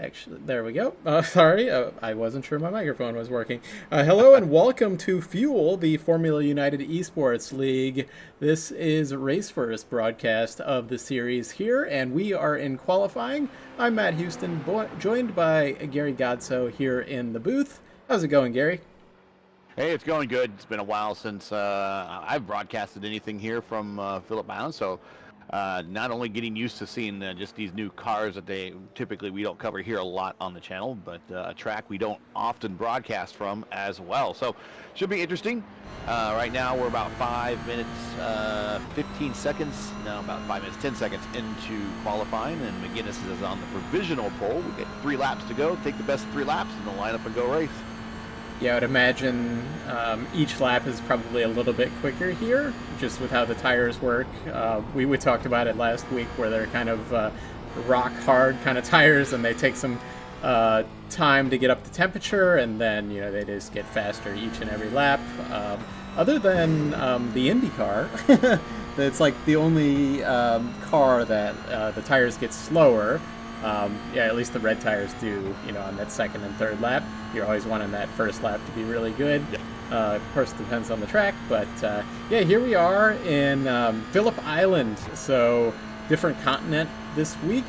Actually, there we go. Sorry, I wasn't sure my microphone was working. Hello and welcome to Fuel, the Formula United Esports League. This is Race First broadcast of the series here, and we are in qualifying. I'm Matt Houston, joined by Gary Godso here in the booth. How's it going, Gary? Hey, it's going good. It's been a while since I've broadcasted anything here from Phillip Island, so not only getting used to seeing just these new cars that we don't cover here a lot on the channel, but a track we don't often broadcast from as well. So should be interesting. Right now we're about 5 minutes, 15 seconds, no, about 5 minutes, 10 seconds into qualifying, and McGinnis is on the provisional pole. We got 3 laps to go. Take the best 3 laps and then line up and go race. Yeah, I would imagine each lap is probably a little bit quicker here, just with how the tires work. We talked about it last week, where they're kind of rock hard kind of tires, and they take some time to get up to temperature, and then they just get faster each and every lap. Other than the IndyCar, it's like the only car that the tires get slower. Yeah, at least the red tires do, on that second and third lap. You're always wanting that first lap to be really good. Yeah. Of course, it depends on the track, but yeah, here we are in Phillip Island. So, different continent this week.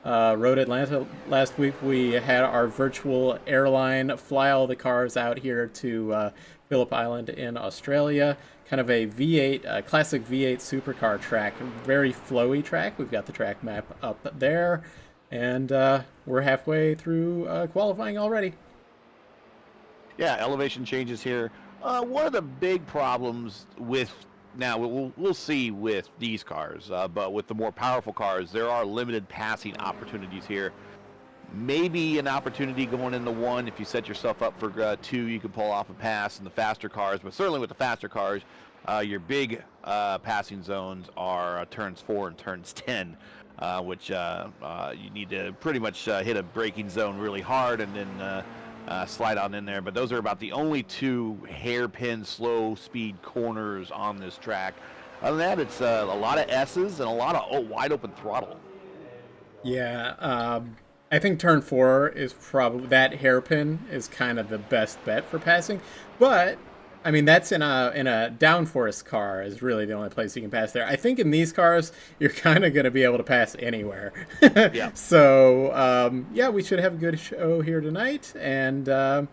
Rode Atlanta last week. We had our virtual airline fly all the cars out here to Phillip Island in Australia. Kind of a V8, classic V8 supercar track. Very flowy track. We've got the track map up there. And we're halfway through qualifying already. Yeah, elevation changes here. One of the big problems with now we'll see with these cars, but with the more powerful cars, there are limited passing opportunities here. Maybe an opportunity going into 1 if you set yourself up for 2, you can pull off a pass in the faster cars. But certainly with the faster cars, your big passing zones are turns 4 and turns 10. Which you need to pretty much hit a braking zone really hard and then slide on in there. But those are about the only 2 hairpin slow speed corners on this track. Other than that, it's a lot of S's and a lot of wide open throttle. Yeah, I think turn 4 is probably, that hairpin is kind of the best bet for passing. But I mean, that's in a downforce car is really the only place you can pass there. I think in these cars, you're kind of going to be able to pass anywhere. Yeah. So, yeah, we should have a good show here tonight. And, yeah,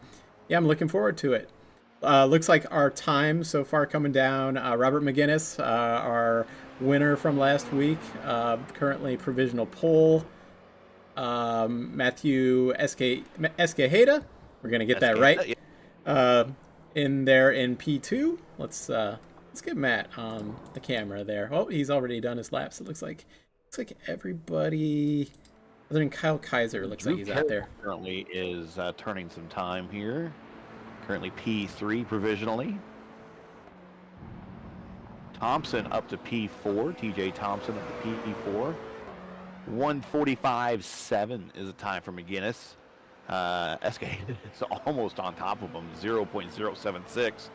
I'm looking forward to it. Looks like our time so far coming down. Robert McGinnis, our winner from last week, currently provisional pole. Matthew Escajeda, we're going to get that right. Yeah. In there in P2. Let's get Matt on the camera there. Oh, he's already done his laps. It looks like everybody other than Kyle Kaiser looks like he's out there. Currently is turning some time here. Currently P3 provisionally. Thompson up to P4. TJ Thompson up to P4. 1:45.7 is the time for McGinnis. SK is almost on top of him, 0.076.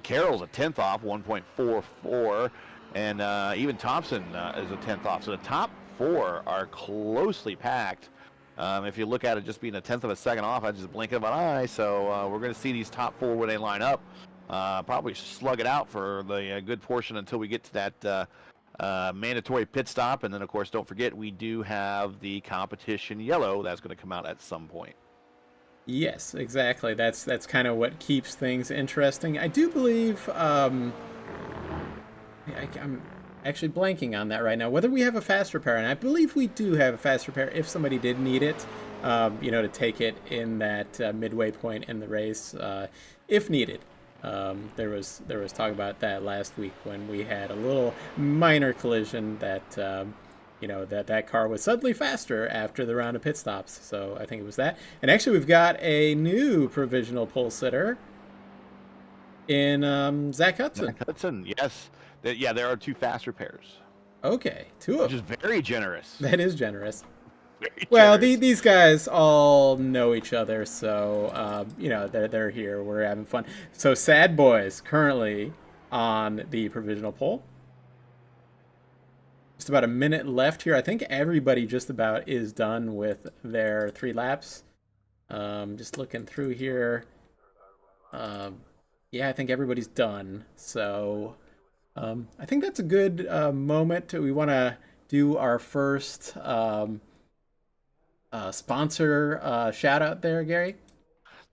Carroll's a 10th off, 1.44, and even Thompson is a 10th off. So the top 4 are closely packed. If you look at it just being a 10th of a second off, I just blink of an eye. So we're going to see these top 4 when they line up. Probably slug it out for the good portion until we get to that mandatory pit stop. And then, of course, don't forget, we do have the competition yellow that's going to come out at some point. Yes, exactly. That's kind of what keeps things interesting. I do believe I'm actually blanking on that right now. Whether we have a fast repair, and I believe we do have a fast repair if somebody did need it, to take it in that midway point in the race, if needed. There was talk about that last week when we had a little minor collision that that car was suddenly faster after the round of pit stops. So I think it was that. And actually, we've got a new provisional pole sitter in Zach Hudson. Zach Hudson, yes. Yeah, there are 2 fast repairs. Okay, 2 of them. Which is very generous. That is generous. Very well, generous. These guys all know each other, so they're here. We're having fun. So Sad Boys currently on the provisional pole. just about a minute left here. I think everybody just about is done with their 3 laps. Just looking through here. Yeah, I think everybody's done. So I think that's a good moment. We want to do our first sponsor shout out there, Gary.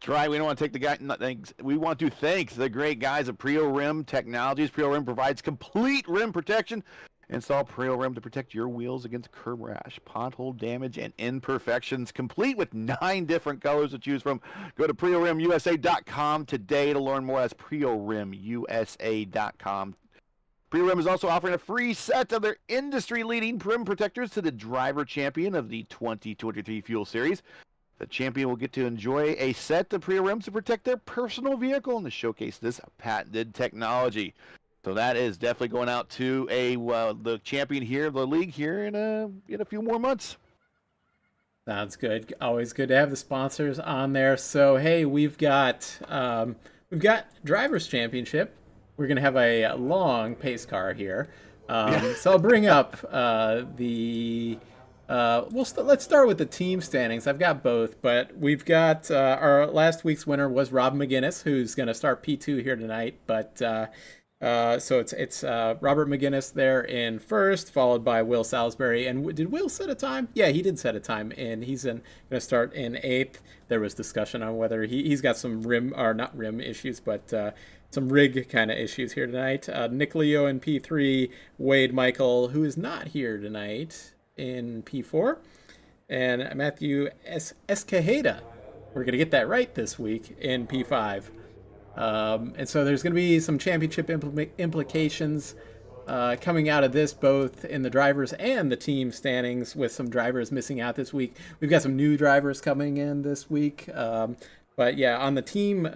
That's right. We don't want to take the guy. Thanks. We want to thank the great guys at Prio Rim Technologies. Prio Rim provides complete rim protection. Install Prio Rim to protect your wheels against curb rash, pothole damage, and imperfections. Complete with 9 different colors to choose from. Go to PrioRimUSA.com today to learn more. That's PrioRimUSA.com. Prio-Rim is also offering a free set of their industry-leading rim protectors to the driver champion of the 2023 Fuel Series. The champion will get to enjoy a set of Prio-Rims to protect their personal vehicle and to showcase this patented technology. So that is definitely going out to the champion here of the league here in a few more months. Sounds good. Always good to have the sponsors on there. So hey, we've got Drivers' Championship. We're going to have a long pace car here. So I'll bring up let's start with the team standings. I've got both, but we've got our last week's winner was Rob McGinnis, who's going to start P2 here tonight. But so it's Robert McGinnis there in first, followed by Will Salisbury. And did Will set a time? Yeah, he did set a time, and he's going to start in 8th. There was discussion on whether he's got some not rim issues, but some rig kind of issues here tonight. Nick Leo in P3, Wade Michael, who is not here tonight, in P4, and Matthew Escajeda, we're going to get that right this week, in P5. And so there's going to be some championship implications coming out of this, both in the drivers and the team standings, with some drivers missing out this week. We've got some new drivers coming in this week. But yeah, on the team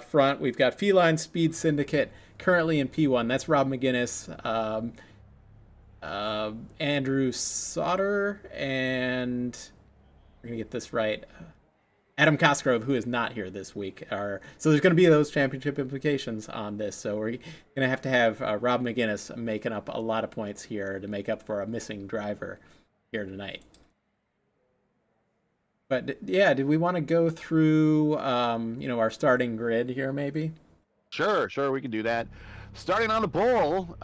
front, we've got Feline Speed Syndicate currently in P1. That's Rob McGinnis, Andrew Sauter, and we're going to get this right, Adam Cosgrove, who is not here this week. So there's going to be those championship implications on this. So we're going to have Rob McGinnis making up a lot of points here to make up for a missing driver here tonight. But yeah, did we want to go through, our starting grid here, maybe? Sure, we can do that. Starting on the pole,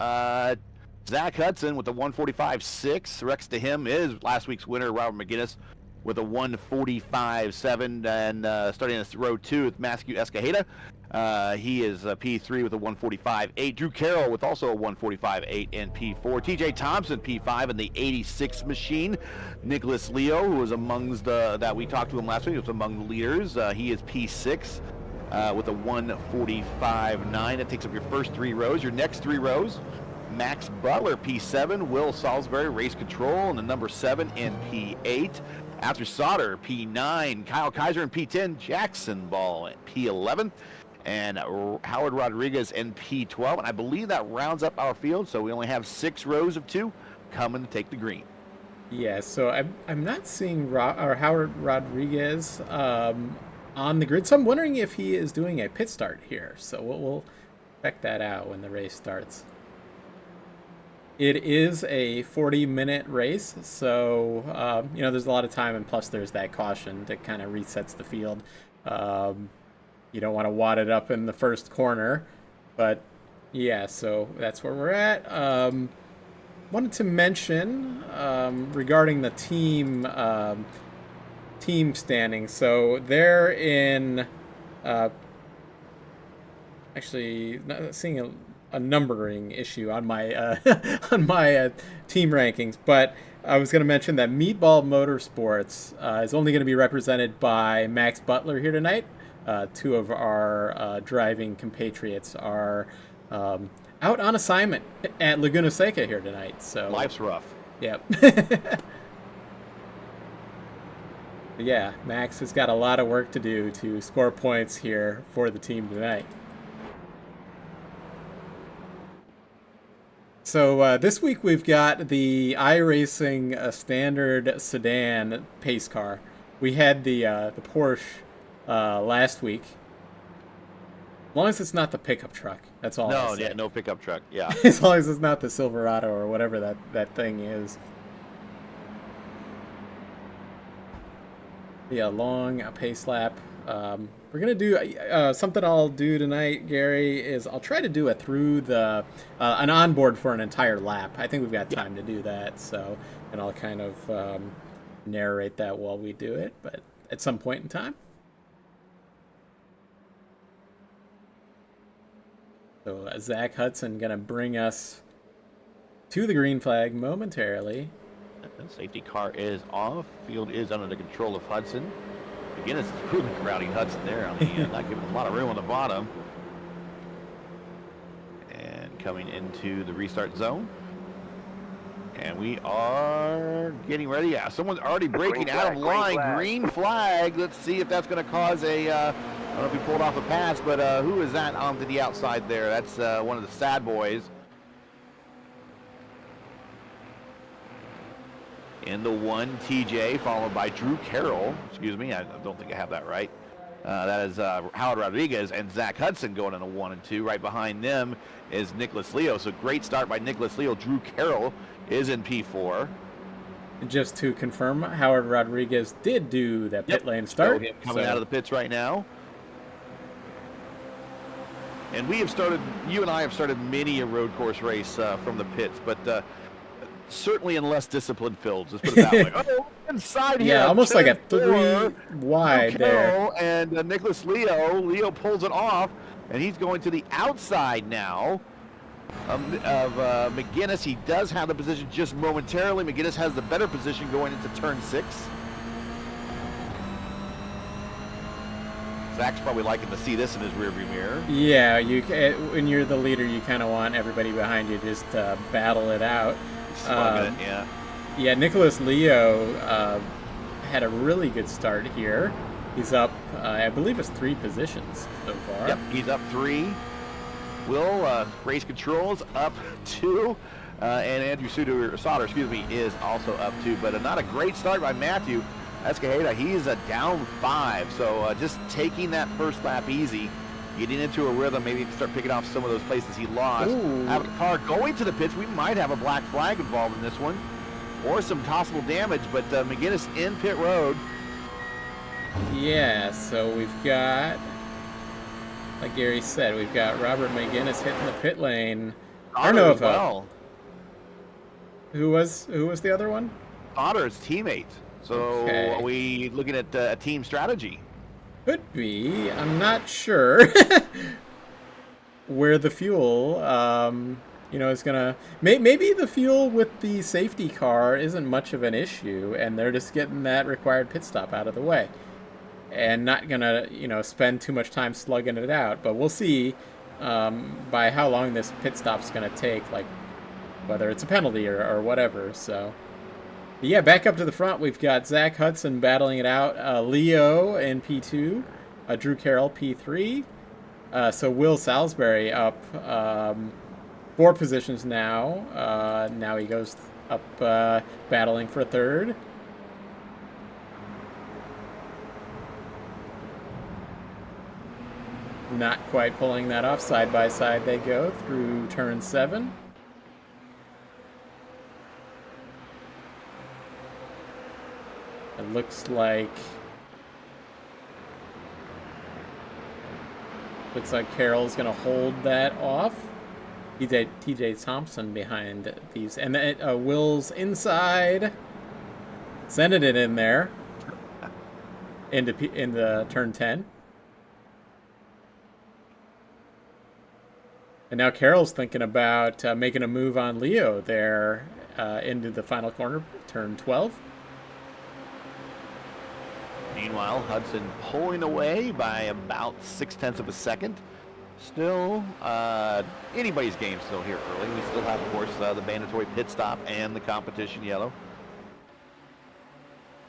Zach Hudson with the 145.6. Next to him is last week's winner, Robert McGinnis, with a 145.7. And starting in row 2 with Matthew Escajeda. He is P3 with a 145.8. Drew Carroll with also a 145.8 in P4. TJ Thompson, P5 in the 86 machine. Nicholas Leo, who was amongst that we talked to him last week, was among the leaders. He is P6 with a 145.9. That takes up your first 3 rows. Your next 3 rows, Max Butler, P7. Will Salisbury, Race Control, and the number 7 in P8. After Sauter, P9. Kyle Kaiser in P10. Jackson Ball at P11. And Howard Rodriguez in P12. And I believe that rounds up our field, so we only have 6 rows of 2 coming to take the green. Yeah, so I'm not seeing Howard Rodriguez on the grid, so I'm wondering if he is doing a pit start here. So we'll check that out when the race starts. It is a 40-minute race, so there's a lot of time, and plus there's that caution that kind of resets the field. You don't want to wad it up in the first corner, but yeah, so that's where we're at. Wanted to mention regarding the team standing. So they're in actually not seeing a numbering issue on my on my team rankings, but I was going to mention that Meatball Motorsports is only going to be represented by Max Butler here tonight. 2 of our driving compatriots are out on assignment at Laguna Seca here tonight. So life's rough. Yep. Yeah, Max has got a lot of work to do to score points here for the team tonight. So this week we've got the iRacing standard sedan pace car. We had the Porsche last week. As long as it's not the pickup truck. That's all. No, yeah, no pickup truck. Yeah. As long as it's not the Silverado or whatever that thing is. Yeah, long pace lap. We're gonna do something I'll do tonight, Gary, is I'll try to do it through the an onboard for an entire lap. I think we've got time to do that, so, and I'll kind of narrate that while we do it, but at some point in time. So Zach Hudson gonna bring us to the green flag momentarily. Safety car is off. Field is under the control of Hudson. Again, it's really crowding Hudson there on the end, not giving a lot of room on the bottom. And coming into the restart zone. And we are getting ready. Yeah, someone's already breaking out of line. Green flag. Let's see if that's going to cause a, I don't know if he pulled off a pass, but who is that onto the outside there? That's one of the sad boys. In the one, TJ, followed by Drew Carroll. Excuse me, I don't think I have that right. That is Howard Rodriguez and Zach Hudson going in a 1 and 2. Right behind them is Nicholas Leo. So great start by Nicholas Leo. Drew Carroll is in P4. Just to confirm, Howard Rodriguez did do that pit lane start. Coming out of the pits right now. And we have started, you and I have started many a road course race from the pits, but certainly in less disciplined fields. Let's put it that way. Oh, inside here. Yeah, almost like a 3 wide there. And Nicholas Leo. Leo pulls it off, and he's going to the outside now of McGinnis. He does have the position just momentarily. McGinnis has the better position going into turn 6. Zach's probably liking to see this in his rearview mirror. Yeah, when you're the leader, you kind of want everybody behind you just to battle it out. Yeah. Yeah, Nicholas Leo had a really good start here. He's up, I believe it's 3 positions so far. Yep, he's up 3. Will, race controls up 2. And Andrew Sauter, is also up 2. But not a great start by Matthew Escajeda. He's down 5. So just taking that first lap easy. Getting into a rhythm, maybe start picking off some of those places he lost. Having a car going to the pits, we might have a black flag involved in this one, or some possible damage, but McGinnis in pit road. Yeah, so we've got, like Gary said, we've got Robert McGinnis hitting the pit lane. I don't know if who was the other one? Otter's teammate. So okay. Are we looking at a team strategy? Could be. I'm not sure where the fuel, is gonna. Maybe the fuel with the safety car isn't much of an issue, and they're just getting that required pit stop out of the way, and not gonna, spend too much time slugging it out. But we'll see by how long this pit stop's gonna take, like whether it's a penalty or whatever. So. Yeah, back up to the front, we've got Zach Hudson battling it out. Leo in P2, Drew Carroll P3. So Will Salisbury up 4 positions now. Now he goes up battling for 3rd. Not quite pulling that off. Side by side they go through turn 7. It looks like Carroll's going to hold that off. TJ Thompson behind these. And then Will's inside. Sending it in there. Into turn 10. And now Carroll's thinking about making a move on Leo there into the final corner, turn 12. Meanwhile, Hudson pulling away by about 0.6 of a second. Still, anybody's game still here early. We still have, of course, the mandatory pit stop and the competition yellow.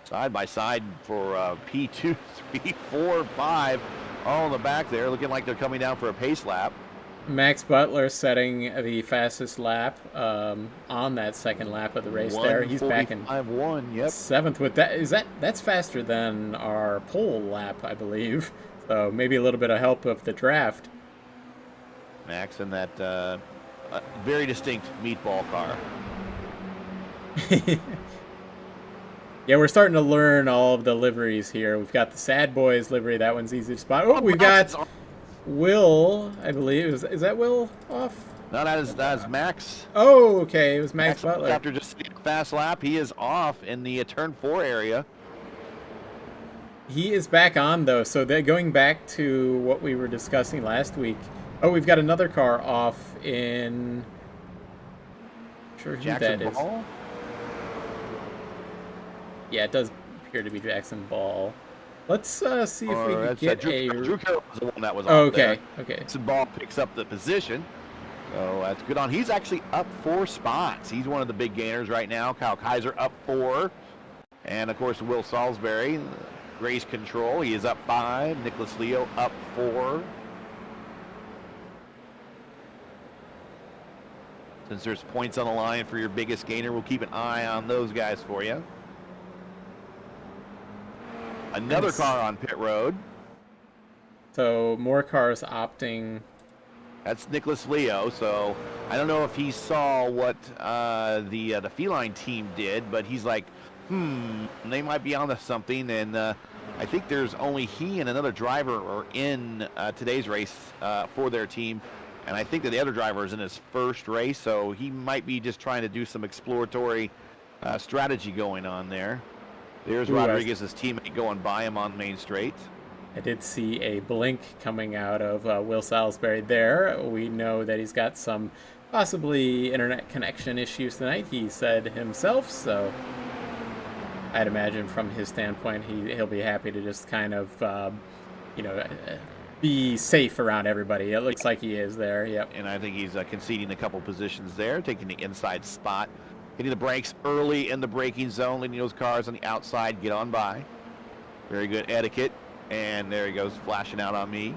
Side by side for P2, 3, 4, 5, all in the back there, looking like they're coming down for a pace lap. Max Butler setting the fastest lap on that second lap of the race there. He's back in 1, yep. 7th with that. That's faster than our pole lap, I believe. So maybe a little bit of help of the draft. Max, in that very distinct meatball car. Yeah, we're starting to learn all of the liveries here. We've got the Sad Boys livery. That one's easy to spot. Oh, we've got Will, I believe. Is that Will off? No, that is Max. Oh, okay. It was Max Butler. After just a fast lap, he is off in the turn 4 area. He is back on, though. So they're going back to what we were discussing last week. Oh, we've got another car off in... I'm sure who Jackson that Ball? is. Yeah, it does appear to be Jackson Ball. Let's see if we can get Drew Carroll was the one that was Oh, off okay, there. okay. Jackson Ball picks up the position. So that's good on. He's actually up 4 spots. He's one of the big gainers right now. Kyle Kaiser up 4. And, of course, Will Salisbury, race control. He is up 5. Nicholas Leo up 4. Since there's points on the line for your biggest gainer, we'll keep an eye on those guys for you. Another car on pit road. So more cars opting. That's Nicholas Leo. So I don't know if he saw what the Feline team did, but he's like, they might be onto something. And I think there's only he and another driver are in today's race for their team. And I think that the other driver is in his first race, so he might be just trying to do some exploratory strategy going on there. There's Rodriguez's teammate going by him on Main Straight. I did see a blink coming out of Will Salisbury there. We know that he's got some possibly internet connection issues tonight, he said himself, so I'd imagine from his standpoint he'll be happy to just kind of, be safe around everybody. It looks like he is there, yep. And I think he's conceding a couple positions there, taking the inside spot. Hitting the brakes early in the braking zone, letting those cars on the outside get on by. Very good etiquette. And there he goes, flashing out on me.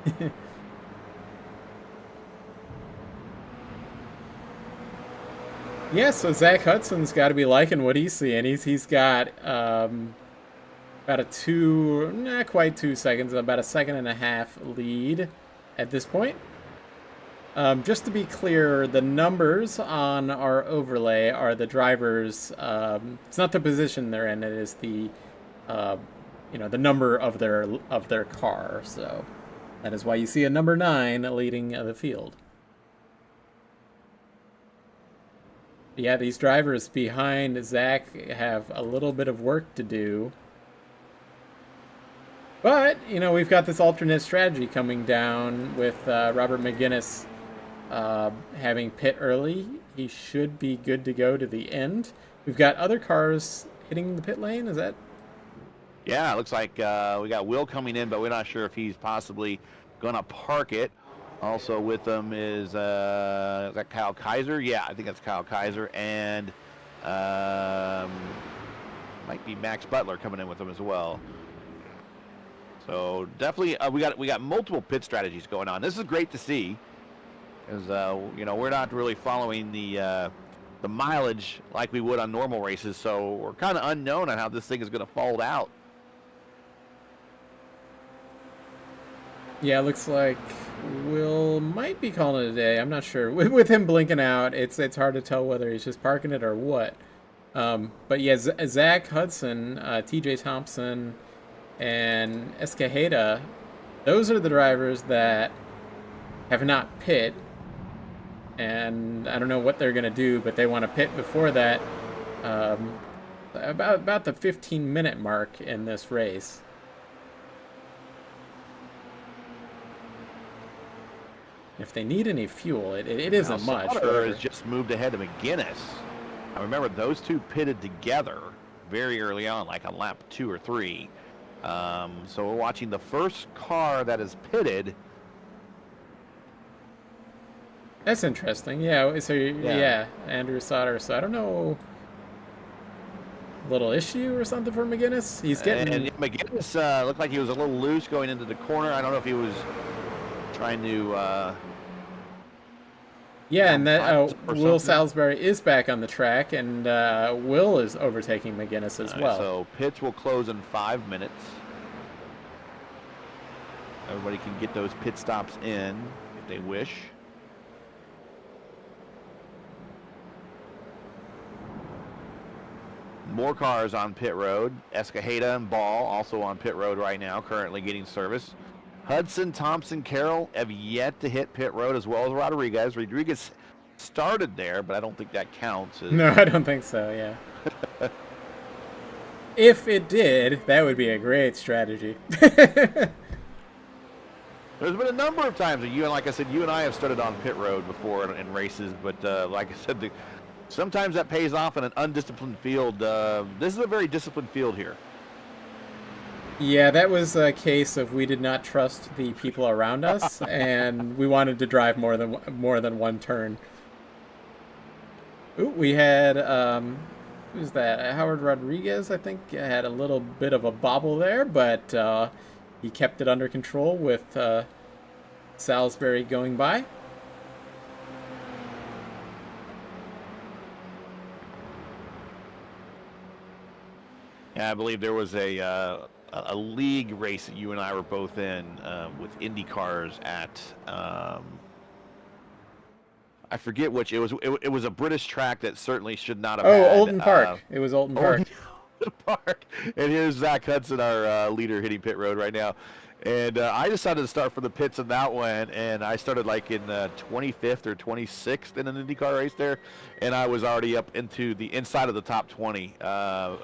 Yeah, so Zach Hudson's got to be liking what he's seeing. He's got about not quite 2 seconds, about a 1.5 second lead at this point. Just to be clear, the numbers on our overlay are the drivers. It's not the position they're in; it is the, the number of their car. So that is why you see a number 9 leading the field. Yeah, these drivers behind Zach have a little bit of work to do. But we've got this alternate strategy coming down with Robert McGuinness. Having pit early, he should be good to go to the end. We've got other cars hitting the pit lane. Is that? Yeah, it looks like we got Will coming in, but we're not sure if he's possibly going to park it. Also with them is that Kyle Kaiser? Yeah, I think that's Kyle Kaiser, and might be Max Butler coming in with them as well. So definitely, we got multiple pit strategies going on. This is great to see. Because we're not really following the mileage like we would on normal races, so we're kind of unknown on how this thing is going to fold out. Yeah, looks like Will might be calling it a day. I'm not sure. With him blinking out, it's hard to tell whether he's just parking it or what. But yeah, Zach Hudson, TJ Thompson, and Escajeda, those are the drivers that have not pit. And I don't know what they're going to do, but they want to pit before that, about the 15-minute mark in this race. If they need any fuel, it isn't much. Barber has just moved ahead of McGuinness. I remember those two pitted together very early on, like on lap 2 or 3. So we're watching the first car that is pitted. That's interesting. Yeah. So yeah, Andrew Sauter. So I don't know. Little issue or something for McGuinness. He's getting. And McGuinness looked like he was a little loose going into the corner. I don't know if he was trying to. Yeah, and that Will Salisbury is back on the track, and Will is overtaking McGuinness as well. So pits will close in 5 minutes. Everybody can get those pit stops in if they wish. more cars on pit road. Escajeda and Ball also on pit road right now, currently getting service. Hudson, Thompson, Carroll have yet to hit pit road, as well as Rodriguez. Rodriguez started there, but I don't think that counts. No, I don't think so, yeah. If it did, that would be a great strategy. There's been a number of times that like I said, you and I have started on pit road before in races, but like I said, sometimes that pays off in an undisciplined field. This is a very disciplined field here. Yeah, that was a case of we did not trust the people around us, and we wanted to drive more than one turn. Ooh, we had who's that? Howard Rodriguez, I think, had a little bit of a bobble there, but he kept it under control with Salisbury going by. Yeah, I believe there was a league race that you and I were both in with IndyCars at I forget which it was. It was a British track that certainly should not have. Oh, Oldham Park. It was Oldham Park. Park. And here's Zach Hudson, our leader, hitting pit road right now. And I decided to start from the pits in that one, and I started like in 25th or 26th in an IndyCar race there, and I was already up into the inside of the top 20 by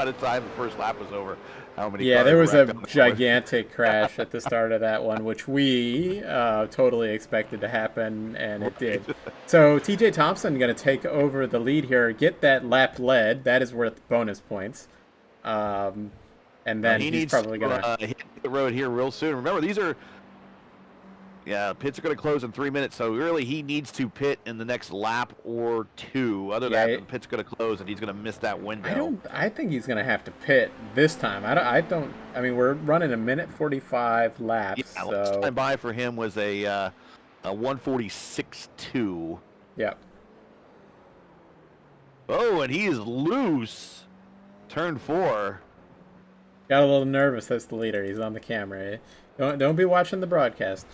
the time the first lap was over. Yeah, there was a gigantic crash at the start of that one, which we totally expected to happen, and it did. So TJ Thompson going to take over the lead here, get that lap lead. That is worth bonus points. And then he's probably going to hit the road here real soon. Remember, these are... Yeah, pits are going to close in 3 minutes, so really he needs to pit in the next lap or two. Other than that, the pit's going to close, and he's going to miss that window. I think he's going to have to pit this time. I mean, we're running a minute 45 laps. Yeah, so... last time by for him was a 146.2. Yep. Oh, and he is loose. Turn 4. Got a little nervous. That's the leader. He's on the camera. Don't be watching the broadcast.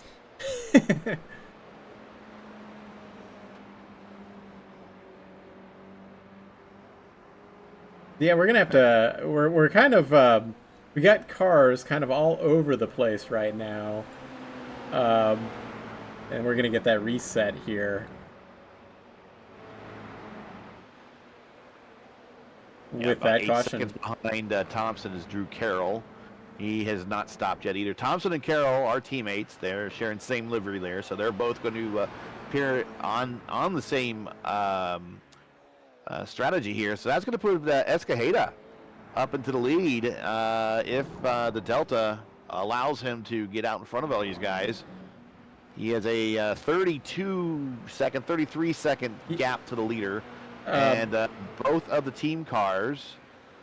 Yeah, we're gonna have to. We're kind of. We got cars kind of all over the place right now, and we're gonna get that reset here. With that caution. 8 seconds behind Thompson is Drew Carroll. He has not stopped yet either. Thompson and Carroll are teammates. They're sharing the same livery there, so they're both going to appear on the same strategy here. So that's going to put Escajeda up into the lead if the Delta allows him to get out in front of all these guys. He has a 33 second gap to the leader. And both of the team cars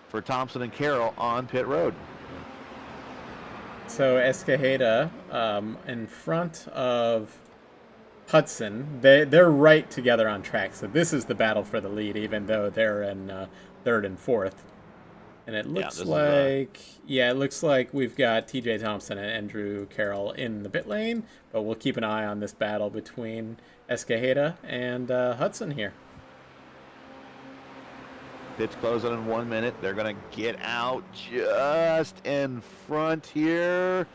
for Thompson and Carroll on pit road. So Escajeda in front of Hudson. They're right together on track. So this is the battle for the lead, even though they're in third and fourth. And it looks it looks like we've got TJ Thompson and Andrew Carroll in the pit lane. But we'll keep an eye on this battle between Escajeda and Hudson here. Pit's closing in 1 minute. They're going to get out just in front here.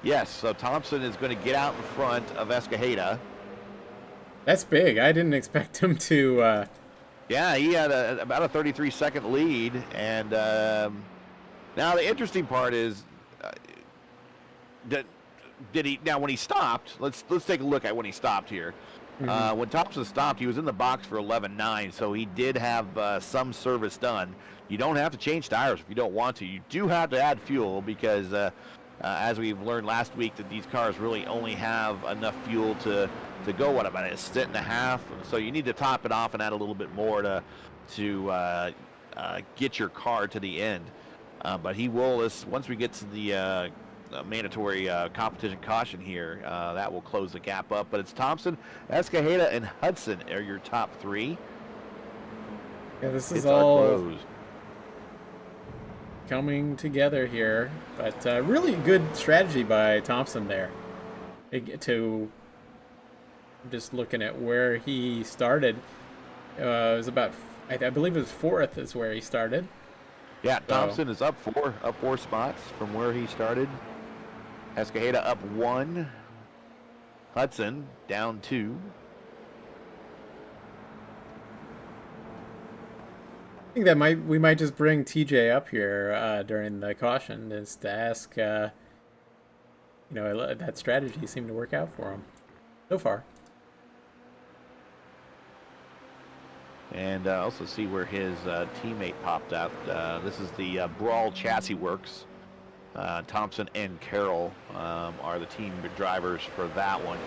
Yes, so Thompson is going to get out in front of Escajeda. That's big. I didn't expect him to... Yeah, he had about a 33-second lead. And now the interesting part is, did he... Now, when he stopped, let's take a look at when he stopped here. Mm-hmm. When Thompson stopped, he was in the box for 11.9, so he did have some service done. You don't have to change tires if you don't want to. You do have to add fuel because, as we've learned last week, that these cars really only have enough fuel to go, what, about a stint and a half? So you need to top it off and add a little bit more to get your car to the end. But he will, once we get to the mandatory competition caution here, that will close the gap up. But it's Thompson, Escajeda, and Hudson are your top three. Yeah, this is all coming together here. But really good strategy by Thompson there. Just looking at where he started, it was about I believe it was fourth is where he started. Yeah, So, Thompson is up four spots from where he started. Escajeda up 1. Hudson down 2. I think that we might just bring TJ up here during the caution is to ask. That strategy seemed to work out for him so far. And also see where his teammate popped out. This is the Brawl Chassis Works. Thompson and Carroll are the team drivers for that one.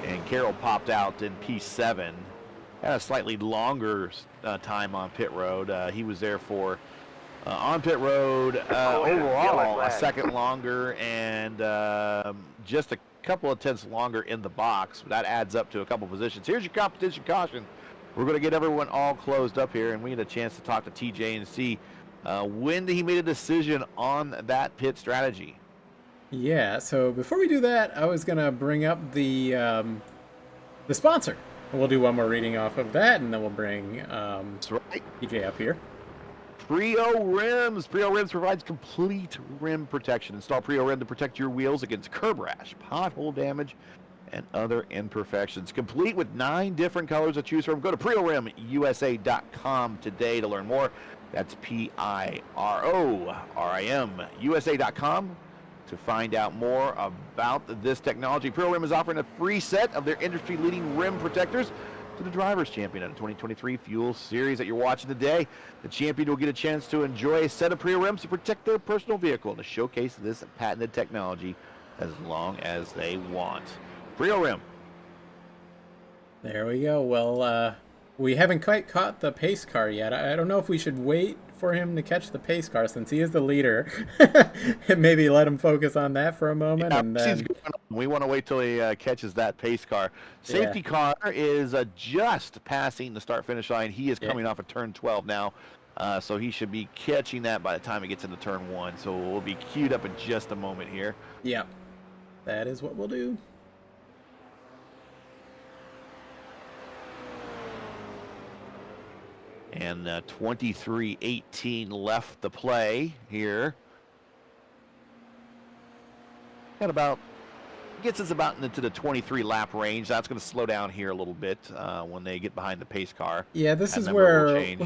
And Carroll popped out in P7. Had a slightly longer time on pit road. He was there for on pit road overall a second longer and just a couple of tenths longer in the box. That adds up to a couple positions. Here's your competition caution. We're going to get everyone all closed up here, and we get a chance to talk to TJ and see when he made a decision on that pit strategy. Yeah, so before we do that, I was going to bring up the sponsor. We'll do one more reading off of that, and then we'll bring TJ up here. Prio Rims. Prio Rims provides complete rim protection. Install Prio Rim to protect your wheels against curb rash, pothole damage, and other imperfections. Complete with 9 different colors to choose from. Go to PrioRimUSA.com today to learn more. That's PIRORIM USA.com to find out more about this technology. PrioRim is offering a free set of their industry-leading rim protectors to the Drivers' Champion at the 2023 Fuel Series that you're watching today. The champion will get a chance to enjoy a set of Prio Rims to protect their personal vehicle and to showcase this patented technology as long as they want. Prio Rim. There we go. Well, we haven't quite caught the pace car yet. I don't know if we should wait for him to catch the pace car since he is the leader. And maybe let him focus on that for a moment. Yeah, and then we want to wait till he catches that pace car. Safety car is just passing the start-finish line. He is coming off of turn 12 now. So he should be catching that by the time he gets into turn 1. So we'll be queued up in just a moment here. Yeah, that is what we'll do. And 23:18 left to play here. Got about, gets us about into the 23 lap range. That's going to slow down here a little bit when they get behind the pace car. Yeah, this is where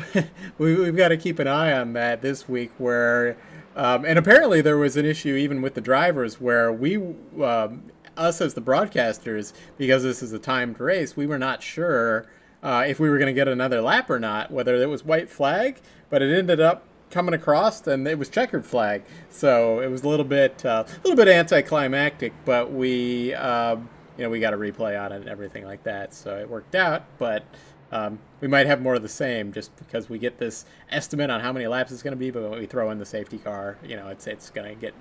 we've got to keep an eye on that this week where, and apparently there was an issue even with the drivers where us as the broadcasters, because this is a timed race, we were not sure if we were going to get another lap or not, whether it was white flag, but it ended up coming across and it was checkered flag. So it was a little bit anticlimactic, but we got a replay on it and everything like that. So it worked out, but we might have more of the same just because we get this estimate on how many laps it's going to be, but when we throw in the safety car, it's going to get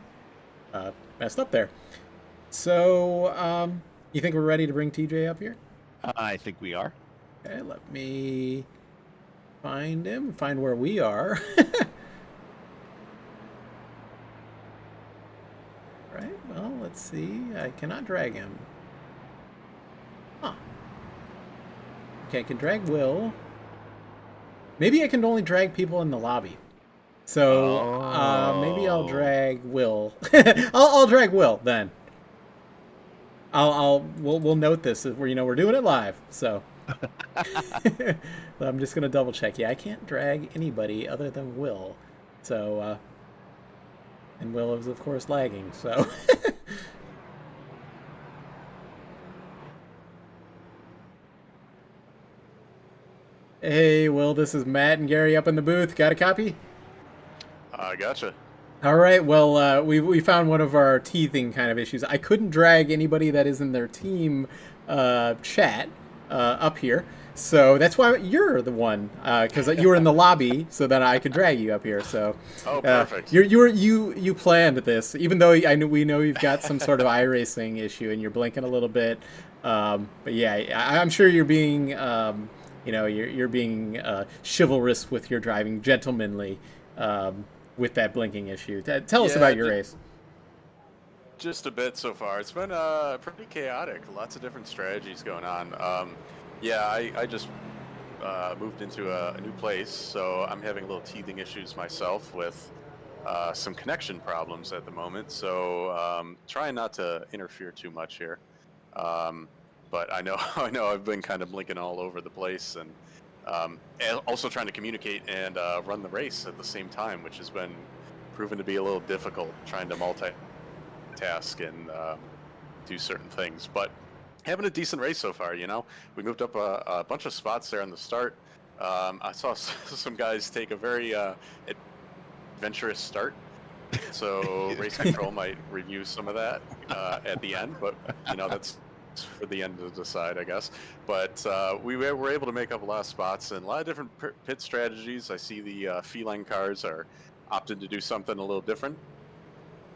messed up there. So you think we're ready to bring TJ up here? I think we are. Okay, let me find where we are. Right, well, let's see. I cannot drag him. Huh. Okay, I can drag Will. Maybe I can only drag people in the lobby. So maybe I'll drag Will. I'll drag Will then. We'll note this. We're doing it live, so. I'm just gonna double check. Yeah, I can't drag anybody other than Will. So, and Will is of course lagging. So, hey, Will, this is Matt and Gary up in the booth. Got a copy? I gotcha. All right. Well, we found one of our teething kind of issues. I couldn't drag anybody that is in their team chat up here, so that's why you're the one, because you were in the lobby, so that I could drag you up here. So, perfect. You planned this, even though we know you've got some sort of iRacing issue and you're blinking a little bit. But yeah, I'm sure you're being, you're being chivalrous with your driving, gentlemanly, with that blinking issue. Tell us about your race. Just a bit so far. It's been pretty chaotic. Lots of different strategies going on. I just moved into a new place, so I'm having a little teething issues myself with some connection problems at the moment. So trying not to interfere too much here. But I know I know I've been kind of blinking all over the place, and also trying to communicate and run the race at the same time, which has been proven to be a little difficult, trying to multitask and do certain things. But having a decent race so far, you know. We moved up a bunch of spots there on the start. I saw some guys take a very adventurous start, so race control might review some of that at the end, but you know, that's for the end to decide, I guess. But we were able to make up a lot of spots and a lot of different pit strategies. I see the feline cars are opted to do something a little different.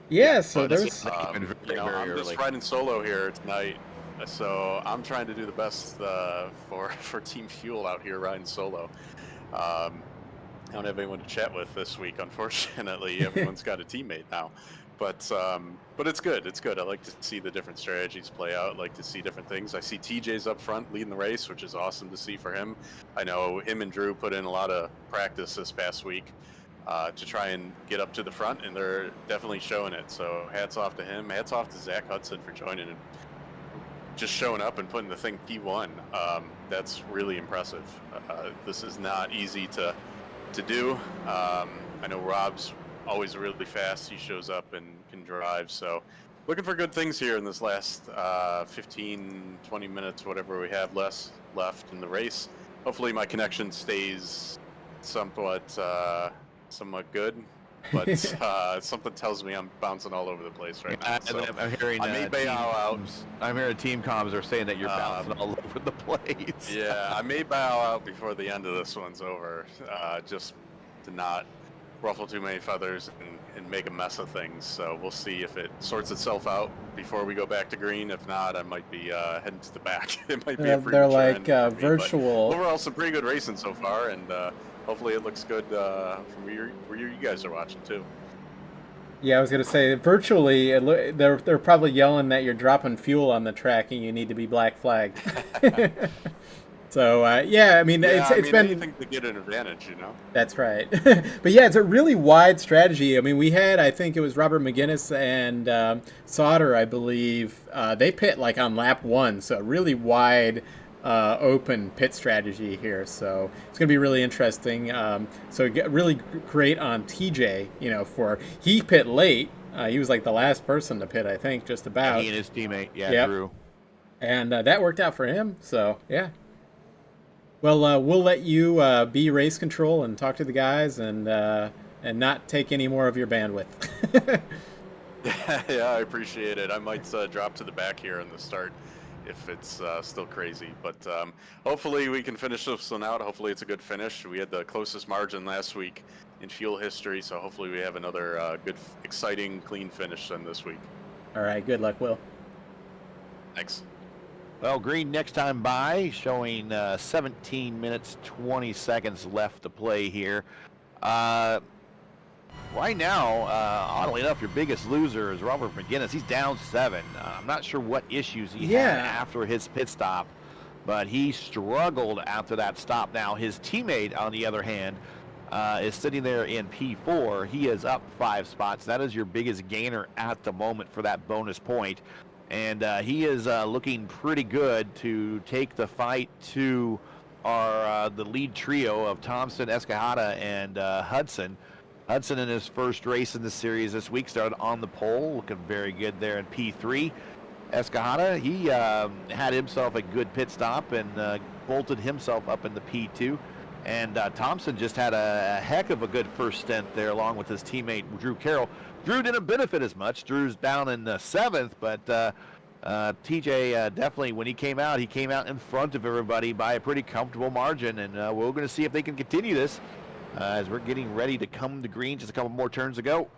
Yeah, so but there's You know, I'm just riding solo here tonight, so I'm trying to do the best for Team Fuel out here riding solo. I don't have anyone to chat with this week, unfortunately. Everyone's got a teammate now, but it's good. It's good. I like to see the different strategies play out. I like to see different things. I see TJ's up front leading the race, which is awesome to see for him. I know him and Drew put in a lot of practice this past week to try and get up to the front, and they're definitely showing it. So hats off to him. Hats off to Zach Hudson for joining and just showing up and putting the thing P1. That's really impressive. This is not easy to do. I know Rob's always really fast. He shows up and can drive. So looking for good things here in this last 15, 20 minutes, whatever we have left in the race. Hopefully my connection stays somewhat good, but something tells me I'm bouncing all over the place right now. So I'm hearing I may bail out. I'm hearing team comms are saying that you're bouncing all over the place. Yeah, I may bow out before the end of this one's over, just to not ruffle too many feathers and make a mess of things. So we'll see if it sorts itself out before we go back to green. If not, I might be heading to the back. It might be a they're like for me, virtual. overall, some pretty good racing so far, and hopefully it looks good from where you guys are watching too. Yeah, I was gonna say virtually. They're probably yelling that you're dropping fuel on the track and you need to be black flagged. So yeah, I mean, it's been anything to get an advantage, you know. That's right. But yeah, it's a really wide strategy. I mean, we had, I think it was Robert McGinnis and Sauter, I believe. They pit like on lap 1, so a really wide open pit strategy here. So it's going to be really interesting. So really great on TJ, you know, he pit late. He was like the last person to pit, I think, just about. Yeah, he and his teammate, yep. Drew. And that worked out for him. So yeah. Well, we'll let you be race control and talk to the guys and not take any more of your bandwidth. Yeah, I appreciate it. I might drop to the back here in the start if it's still crazy. But hopefully we can finish this one out. Hopefully it's a good finish. We had the closest margin last week in fuel history, so hopefully we have another good, exciting, clean finish than this week. All right, good luck, Will. Thanks. Well, green next time by, showing 17 minutes, 20 seconds left to play here. Right now, oddly enough, your biggest loser is Robert McGinnis. He's down 7. I'm not sure what issues he had after his pit stop, but he struggled after that stop. Now, his teammate, on the other hand, is sitting there in P4. He is up 5 spots. That is your biggest gainer at the moment for that bonus point. And he is looking pretty good to take the fight to the lead trio of Thompson, Escajada, and Hudson. Hudson in his first race in the series this week started on the pole, looking very good there in P3. Escajada, he had himself a good pit stop and bolted himself up in the P2. And Thompson just had a heck of a good first stint there along with his teammate Drew Carroll. Drew didn't benefit as much. Drew's down in 7th, but TJ definitely, when he came out in front of everybody by a pretty comfortable margin, and we're going to see if they can continue this as we're getting ready to come to green. Just a couple more turns to go.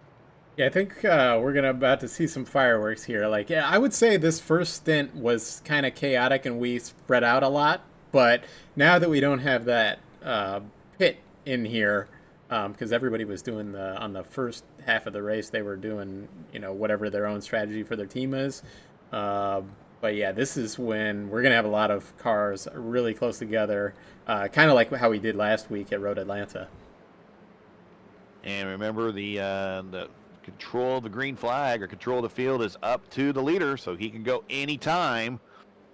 Yeah, I think we're about to see some fireworks here. Like, yeah, I would say this first stint was kind of chaotic and we spread out a lot, but now that we don't have that pit in here, because everybody was doing on the first half of the race, they were doing, you know, whatever their own strategy for their team is. But yeah, this is when we're going to have a lot of cars really close together, kind of like how we did last week at Road Atlanta. And remember, the control of the green flag or control of the field is up to the leader, so he can go anytime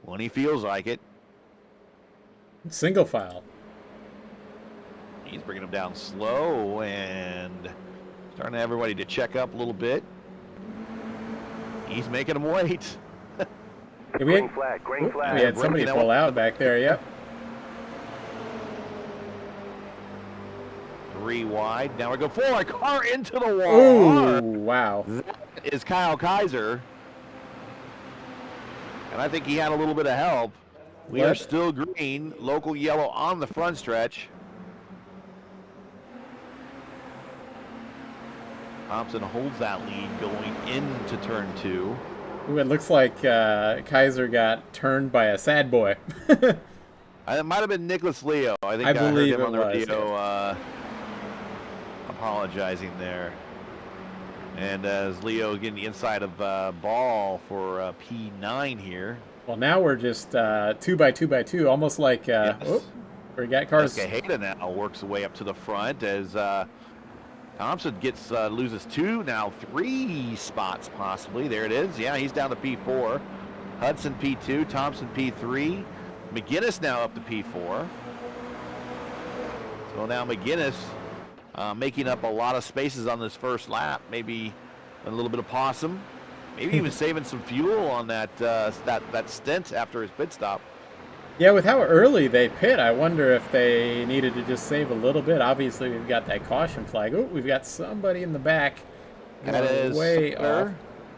when he feels like it. Single file. He's bringing them down slow and starting everybody to check up a little bit. He's making them wait. Green flag, green flag. We had somebody pull out back there, yep. 3 wide. Now we go 4. Car into the wall. Ooh, wow. That is Kyle Kaiser. And I think he had a little bit of help. We are still green, local yellow on the front stretch. Thompson holds that lead going into turn 2. Ooh, it looks like Kaiser got turned by a sad boy. It might have been Nicholas Leo. I think I believe heard him on the was, radio apologizing there. And as Leo getting the inside of ball for P9 here. Well, now we're just 2 by 2 by 2, almost like we got cars. Hayden now works the way up to the front as Thompson gets loses 2, now 3 spots possibly. There it is. Yeah, he's down to P4. Hudson P2, Thompson P3. McGinnis now up to P4. So now McGinnis making up a lot of spaces on this first lap. Maybe a little bit of possum. Maybe even saving some fuel on that stint after his pit stop. Yeah, with how early they pit, I wonder if they needed to just save a little bit. Obviously, we've got that caution flag. Oh, we've got somebody in the back. That is way off.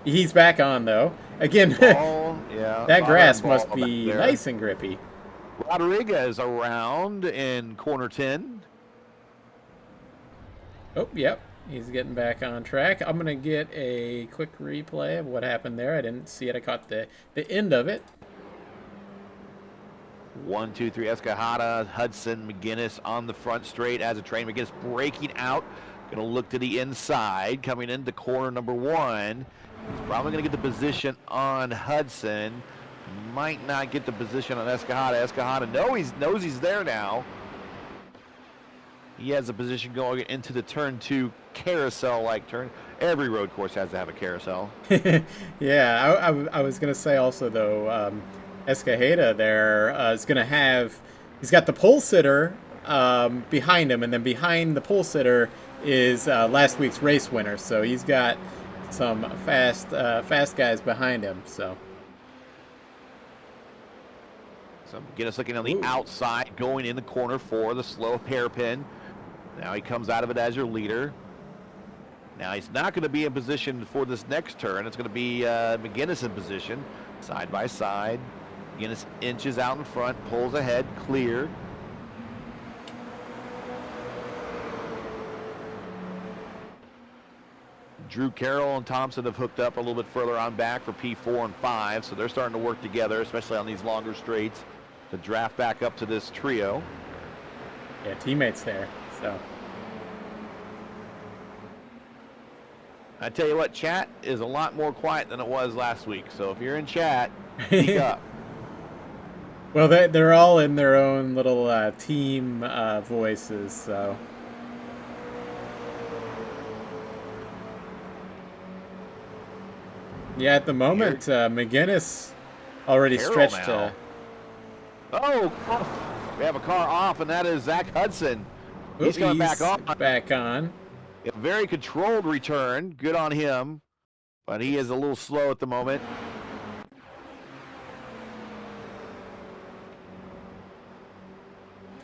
He's back on, though. Again, yeah, that grass must be nice and grippy. Rodriguez around in corner 10. Oh, yep. He's getting back on track. I'm going to get a quick replay of what happened there. I didn't see it. I caught the end of it. 1, 2, 3, Escajada, Hudson, McGinnis on the front straight as a train. McGinnis breaking out. Going to look to the inside, coming into corner number 1. He's probably going to get the position on Hudson. Might not get the position on Escajada. Escajada knows he's there now. He has a position going into the turn 2 carousel-like turn. Every road course has to have a carousel. Yeah, I was going to say also, though, Escajada there is going to have, he's got the pole sitter behind him, and then behind the pole sitter is last week's race winner. So he's got some fast guys behind him. So McGinnis looking on the outside, going in the corner 4, the slow hairpin. Now he comes out of it as your leader. Now he's not going to be in position for this next turn. It's going to be McGinnis in position, side by side. McGinnis inches out in front, pulls ahead, clear. Drew Carroll and Thompson have hooked up a little bit further on back for P4 and 5, so they're starting to work together, especially on these longer straights, to draft back up to this trio. Yeah, teammates there, so. I tell you what, chat is a lot more quiet than it was last week, so if you're in chat, speak up. Well, they're all in their own little team voices, so. Yeah, at the moment, McGinnis already Carroll stretched. We have a car off, and that is Zach Hudson. He's coming back on. Back on. A very controlled return. Good on him, but he is a little slow at the moment.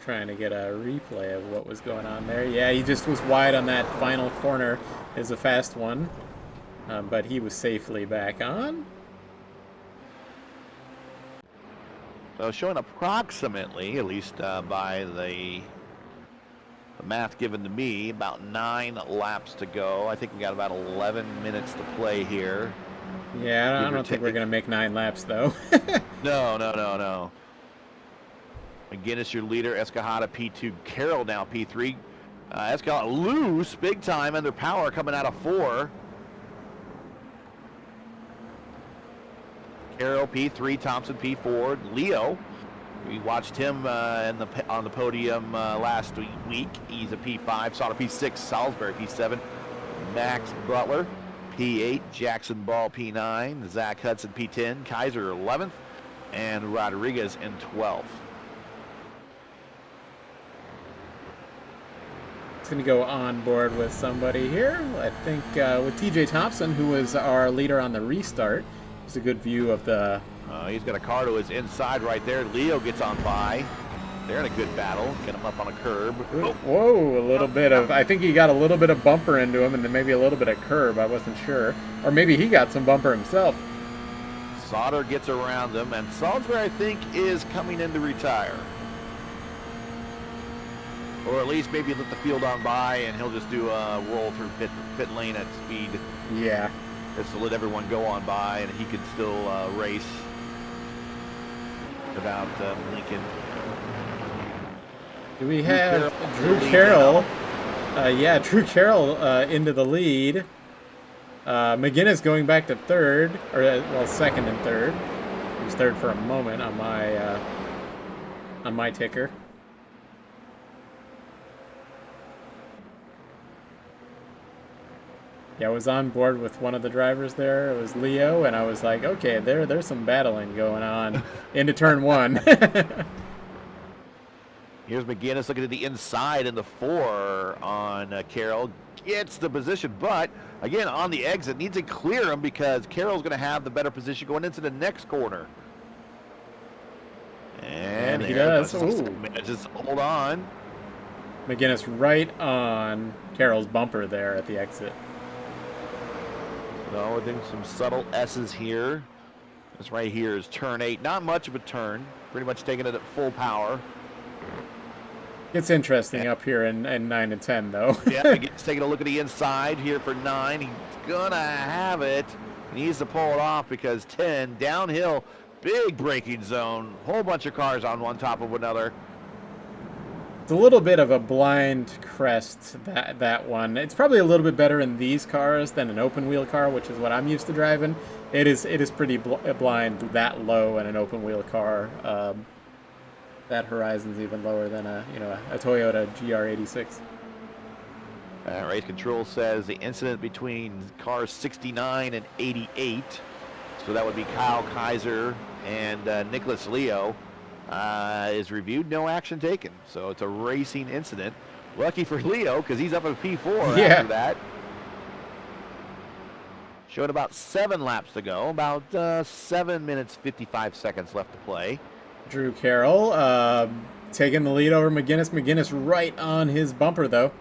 Trying to get a replay of what was going on there. Yeah, he just was wide on that final corner. Is a fast one, but he was safely back on. So showing approximately, at least by the math given to me, about 9 laps to go. I think we got about 11 minutes to play here. Yeah, I don't think we're going to make 9 laps, though. No. McGinnis, your leader. Escajada, P2. Carroll now, P3. Escajada loose, big time, under power coming out of 4. Carroll P3, Thompson P4, Leo. We watched him on the podium last week. He's a P5, Sauter P6, Salisbury P7, Max Butler P8, Jackson Ball P9, Zach Hudson P10, Kaiser 11th, and Rodriguez in 12th. It's going to go on board with somebody here. I think with TJ Thompson, who was our leader on the restart. It's a good view of the... He's got a car to his inside right there. Leo gets on by. They're in a good battle. Get him up on a curb. Whoa, a little bit of... I think he got a little bit of bumper into him and then maybe a little bit of curb. I wasn't sure. Or maybe he got some bumper himself. Sauter gets around them, and Salisbury, I think, is coming in to retire. Or at least maybe let the field on by, and he'll just do a roll through pit lane at speed. Yeah. Just to let everyone go on by, and he can still race without Lincoln. Do we have Drew Carroll? Yeah, Drew Carroll into the lead. McGinnis going back to third, or well, second and third. He was third for a moment on my ticker. Yeah, I was on board with one of the drivers there. It was Leo, and I was like, okay, there's some battling going on into turn one. Here's McGinnis looking at the inside in the 4 on Carroll. Gets the position, but again, on the exit, needs to clear him because Carroll's going to have the better position going into the next corner. And he does. Just hold on. McGinnis right on Carroll's bumper there at the exit. No, we're doing some subtle S's here. This right here is turn 8. Not much of a turn. Pretty much taking it at full power. It's interesting up here in 9 and 10, though. Yeah, he's taking a look at the inside here for 9. He's gonna have it. He needs to pull it off because 10 downhill, big braking zone. Whole bunch of cars on one top of another. It's a little bit of a blind crest, that one. It's probably a little bit better in these cars than an open wheel car, which is what I'm used to driving. It is pretty blind that low in an open wheel car. That horizon's even lower than a Toyota GR86. Race control says the incident between cars 69 and 88, so that would be Kyle Kaiser and Nicholas Leo, is reviewed. No action taken. So it's a racing incident. Lucky for Leo because he's up at P4 after that. Showed about 7 laps to go. About 7 minutes 55 seconds left to play. Drew Carroll taking the lead over McGinnis. McGinnis right on his bumper, though.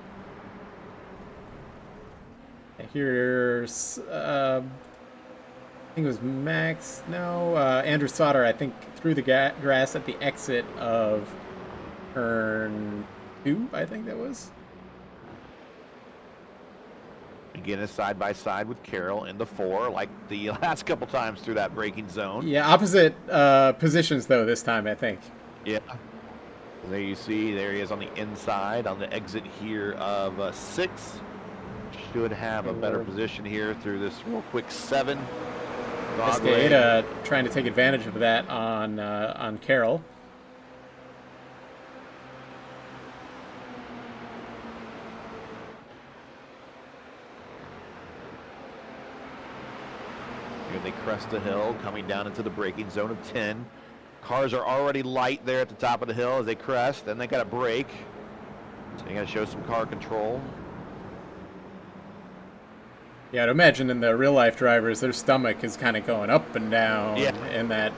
Here's, I think it was Max. No, Andrew Sauter, I think, threw the grass at the exit of turn 2, I think that was. McGinnis side by side with Carroll in the 4, like the last couple times through that braking zone. Yeah, opposite positions, though, this time, I think. Yeah. There you see, there he is on the inside, on the exit here of 6. Should have a better position here through this real quick 7. Escada trying to take advantage of that on Carroll. Here they crest the hill, coming down into the braking zone of 10. Cars are already light there at the top of the hill as they crest, then they got to brake. So you got to show some car control. Yeah, I'd imagine in the real-life drivers, their stomach is kind of going up and down in that.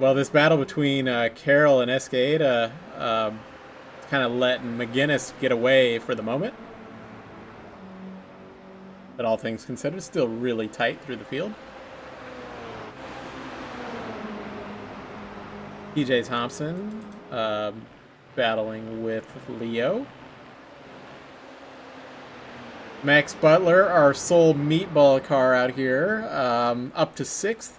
Well, this battle between Carroll and Escada is kind of letting McGinnis get away for the moment. But all things considered, still really tight through the field. TJ Thompson battling with Leo. Max Butler, our sole meatball car out here, up to 6th.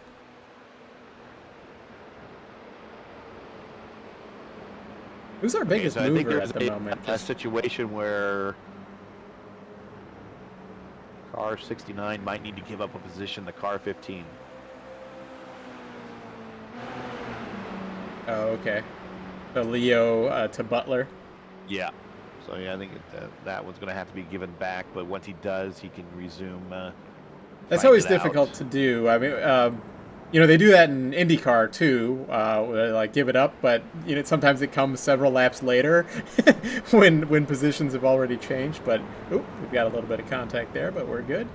Who's our biggest mover at the moment? A situation where Car 69 might need to give up a position to car 15. Oh, okay. So Leo to Butler. Yeah. So yeah, I think that one's going to have to be given back. But once he does, he can resume. That's always difficult to do. I mean, you know, they do that in IndyCar too. Where they, like, give it up, but you know, sometimes it comes several laps later when positions have already changed. But oop, we've got a little bit of contact there, but we're good.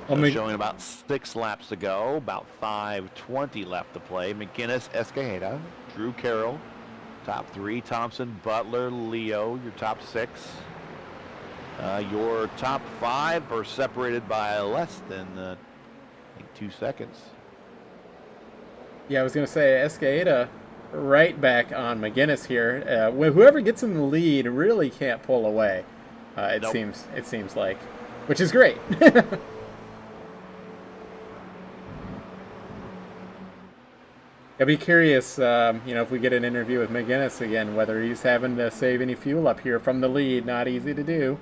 So showing about 6 laps to go, about 5:20 left to play. McGuinness, Escajeda, Drew Carroll, top 3. Thompson, Butler, Leo, your top 6. Your top 5 are separated by less than I think 2 seconds. Yeah, I was gonna say Escajeda right back on McGuinness here. Whoever gets in the lead really can't pull away. It Nope. seems like, which is great. I'd be curious, you know, if we get an interview with McGuinness again, whether he's having to save any fuel up here from the lead. Not easy to do.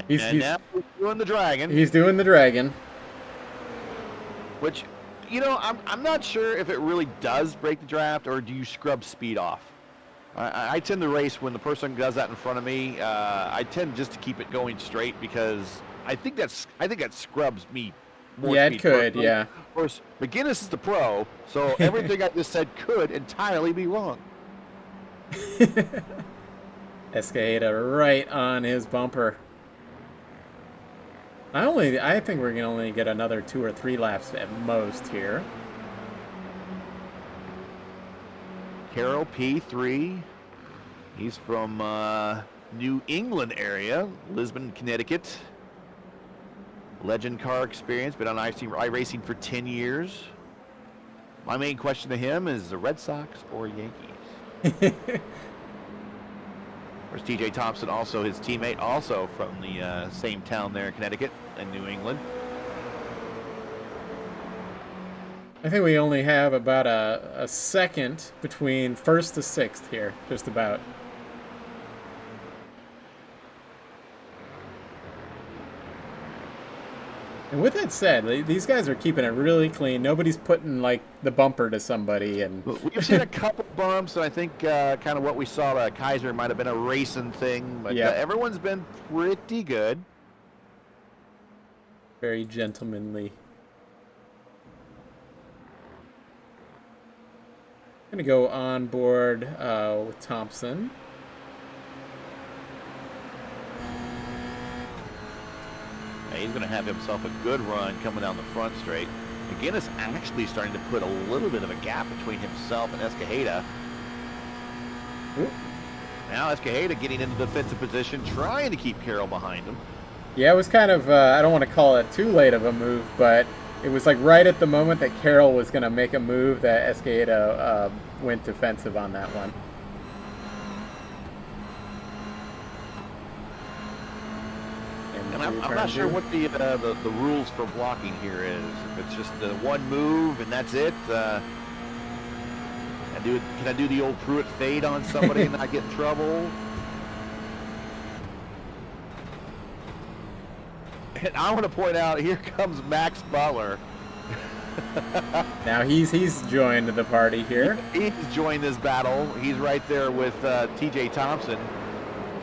He's now he's doing the Dragon. He's doing the Dragon. Which, you know, I'm not sure if it really does break the draft, or do you scrub speed off? I tend to race when the person does that in front of me. I tend just to keep it going straight because I think that scrubs me. Yeah, it could. Yeah. Of course, McGuinness is the pro, so everything I just said could entirely be wrong. Escajeda right on his bumper. I think we're gonna only get another 2 or 3 laps at most here. Carroll P3. He's from New England area, Lisbon, Connecticut. Legend car experience, been on iRacing for 10 years. My main question to him is the Red Sox or Yankees? There's TJ Thompson, also his teammate, also from the same town there in Connecticut and New England. I think we only have about a second between 1st to 6th here, just about. And with that said, these guys are keeping it really clean. Nobody's putting, like, the bumper to somebody. And we've seen a couple bumps, and I think kind of what we saw at Kaiser might have been a racing thing. But everyone's been pretty good. Very gentlemanly. I'm going to go on board with Thompson. He's going to have himself a good run coming down the front straight. McGuinness actually starting to put a little bit of a gap between himself and Escajeda. Now Escajeda getting into defensive position, trying to keep Carroll behind him. Yeah, it was kind of, I don't want to call it too late of a move, but it was like right at the moment that Carroll was going to make a move that Escajeda went defensive on that one. I'm not sure what the rules for blocking here is. If it's just the one move and that's it. Can I do the old Pruitt fade on somebody and not get in trouble? And I want to point out, here comes Max Butler. Now he's joined the party here. He's joined this battle. He's right there with TJ Thompson.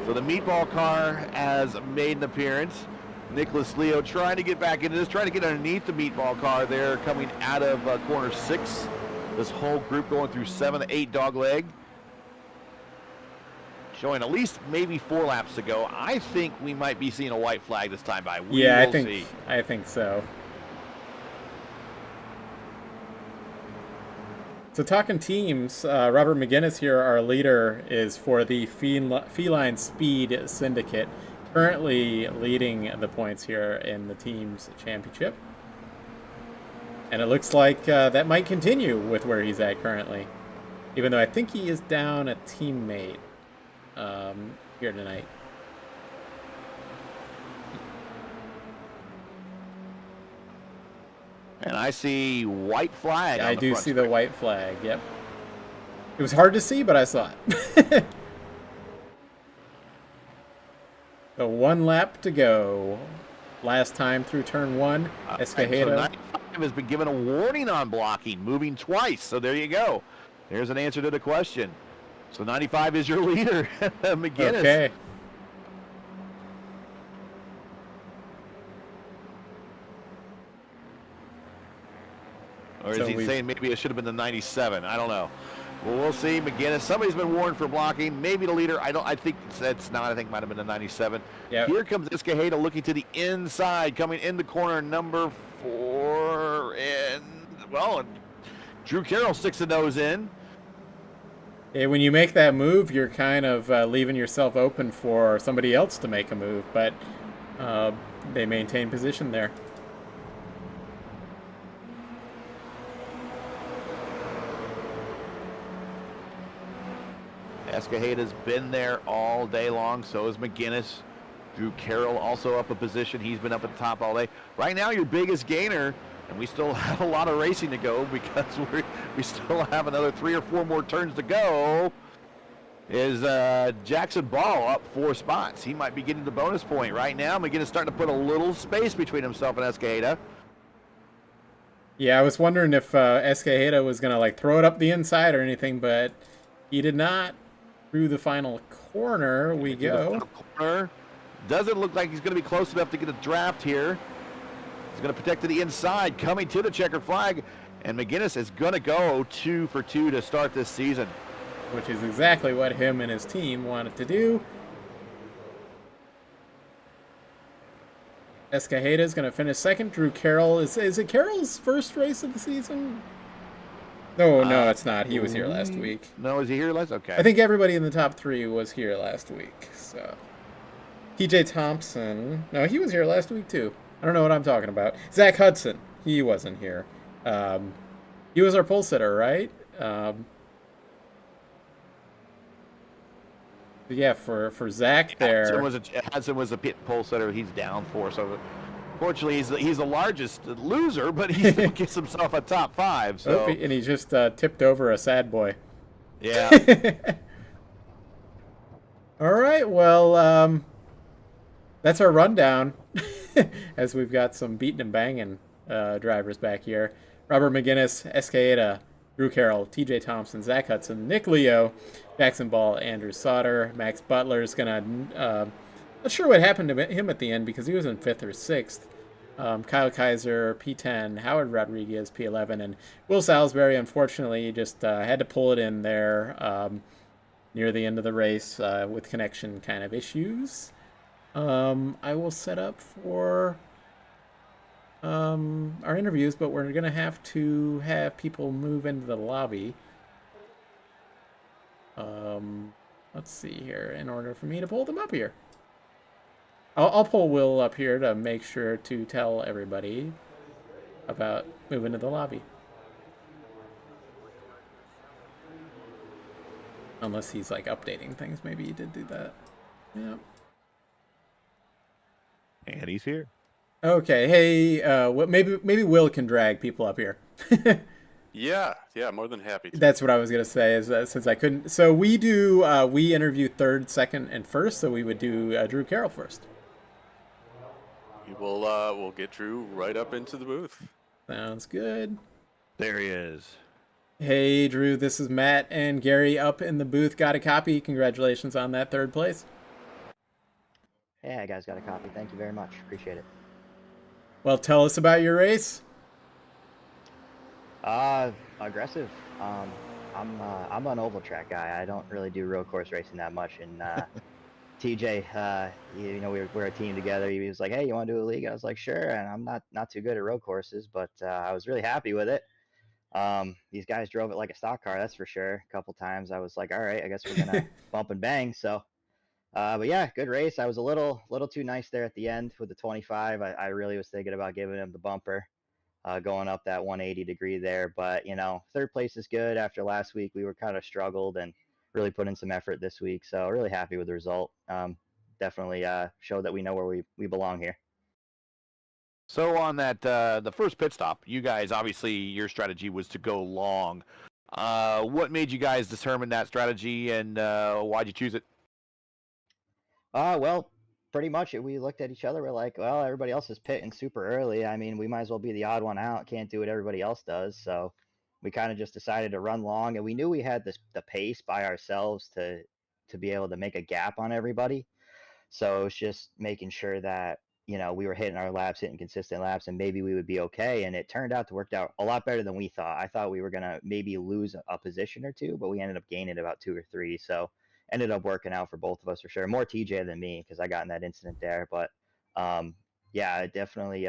So the meatball car has made an appearance. Nicholas Leo trying to get back into this, trying to get underneath the meatball car there, coming out of corner 6. This whole group going through 7 to 8 dog leg. Showing at least maybe 4 laps to go. I think we might be seeing a white flag this time by. Yeah, I think so. So talking teams, Robert McGuinness here, our leader, is for the Feline Speed Syndicate, currently leading the points here in the team's championship. And it looks like that might continue with where he's at currently, even though I think he is down a teammate here tonight. And I see white flag. I do see the white flag, yep. It was hard to see, but I saw it. So 1 lap to go. Last time through turn 1, Escajeda. So 95 has been given a warning on blocking, moving twice. So there you go. There's an answer to the question. So 95 is your leader, McGinnis. Okay. Or is he saying maybe it should have been the 97? I don't know. Well, we'll see. McGinnis, somebody's been warned for blocking. Maybe the leader. I think that's not. I think it might have been the 97. Yep. Here comes Escajeda looking to the inside, coming in the corner number 4. And, well, Drew Carroll sticks the nose in. Yeah, when you make that move, you're kind of leaving yourself open for somebody else to make a move, but they maintain position there. Escajeda's been there all day long. So is McGinnis. Drew Carroll also up a position. He's been up at the top all day. Right now, your biggest gainer, and we still have a lot of racing to go because we still have another 3 or 4 more turns to go, is Jackson Ball up 4 spots. He might be getting the bonus point right now. McGinnis starting to put a little space between himself and Escajeda. Yeah, I was wondering if Escajeda was going to like throw it up the inside or anything, but he did not. Through the final corner we go. Doesn't look like he's going to be close enough to get a draft here. He's going to protect to the inside, coming to the checkered flag, and McGinnis is going to go 2 for 2 to start this season. Which is exactly what him and his team wanted to do. Escajeda is going to finish second. Drew Carroll, is it Carroll's first race of the season? No, it's not. He was here last week. No, was he here last? Okay. I think everybody in the top 3 was here last week. So, TJ Thompson. No, he was here last week too. I don't know what I'm talking about. Zach Hudson. He wasn't here. He was our pole sitter, right? Yeah, for Zach there. Hudson was a pit pole sitter. He's down 4, so fortunately he's the largest loser, but he still gets himself a top 5. So and he just tipped over a sad boy. Yeah. All right, well, that's our rundown. As we've got some beating and banging drivers back here. Robert McGinnis, Escajeda, Drew Carroll, TJ Thompson, Zach Hudson, Nick Leo, Jackson Ball, Andrew Sauter, Max Butler's gonna. Not sure what happened to him at the end because he was in 5th or 6th. Kyle Kaiser, P10, Howard Rodriguez, P11, and Will Salisbury, unfortunately, just had to pull it in there near the end of the race with connection kind of issues. I will set up for our interviews, but we're going to have people move into the lobby. Let's see here, in order for me to pull them up here. I'll pull Will up here to make sure to tell everybody about moving to the lobby. Unless he's like updating things. Maybe he did do that. Yeah. And he's here. Okay. Hey, maybe Will can drag people up here. Yeah, more than happy to. That's what I was gonna say. Is since I couldn't, so we interview 3rd, 2nd, and 1st. So we would do Drew Carroll first. We'll get Drew right up into the booth. Sounds good. There he is. Hey, Drew, this is Matt and Gary up in the booth. Got a copy. Congratulations on that 3rd place. Yeah, I guys got a copy. Thank you very much. Appreciate it. Well, tell us about your race. Aggressive. I'm an oval track guy. I don't really do road course racing that much. And TJ, we're a team together. He was like, "Hey, you want to do a league?" I was like, "Sure." And I'm not too good at road courses, but I was really happy with it. These guys drove it like a stock car, that's for sure. A couple times I was like, all right, I guess we're gonna bump and bang. So, but yeah, good race. I was a little too nice there at the end with the 25. I really was thinking about giving him the bumper, going up that 180 degree there. But 3rd place is good. After last week, we were kind of struggled and really put in some effort this week. So really happy with the result. Definitely showed that we know where we belong here. So on that, the first pit stop, you guys, obviously your strategy was to go long. What made you guys determine that strategy, and why'd you choose it? Well, pretty much we looked at each other. We're like, well, everybody else is pitting super early. I mean, we might as well be the odd one out. Can't do what everybody else does. So we kind of just decided to run long, and we knew we had the pace by ourselves to be able to make a gap on everybody. So it's just making sure that, we were hitting our laps, hitting consistent laps, and maybe we would be okay. And it turned out to work out a lot better than we thought. I thought we were going to maybe lose a position or two, but we ended up gaining about 2 or 3. So ended up working out for both of us for sure. More TJ than me because I got in that incident there. But yeah, definitely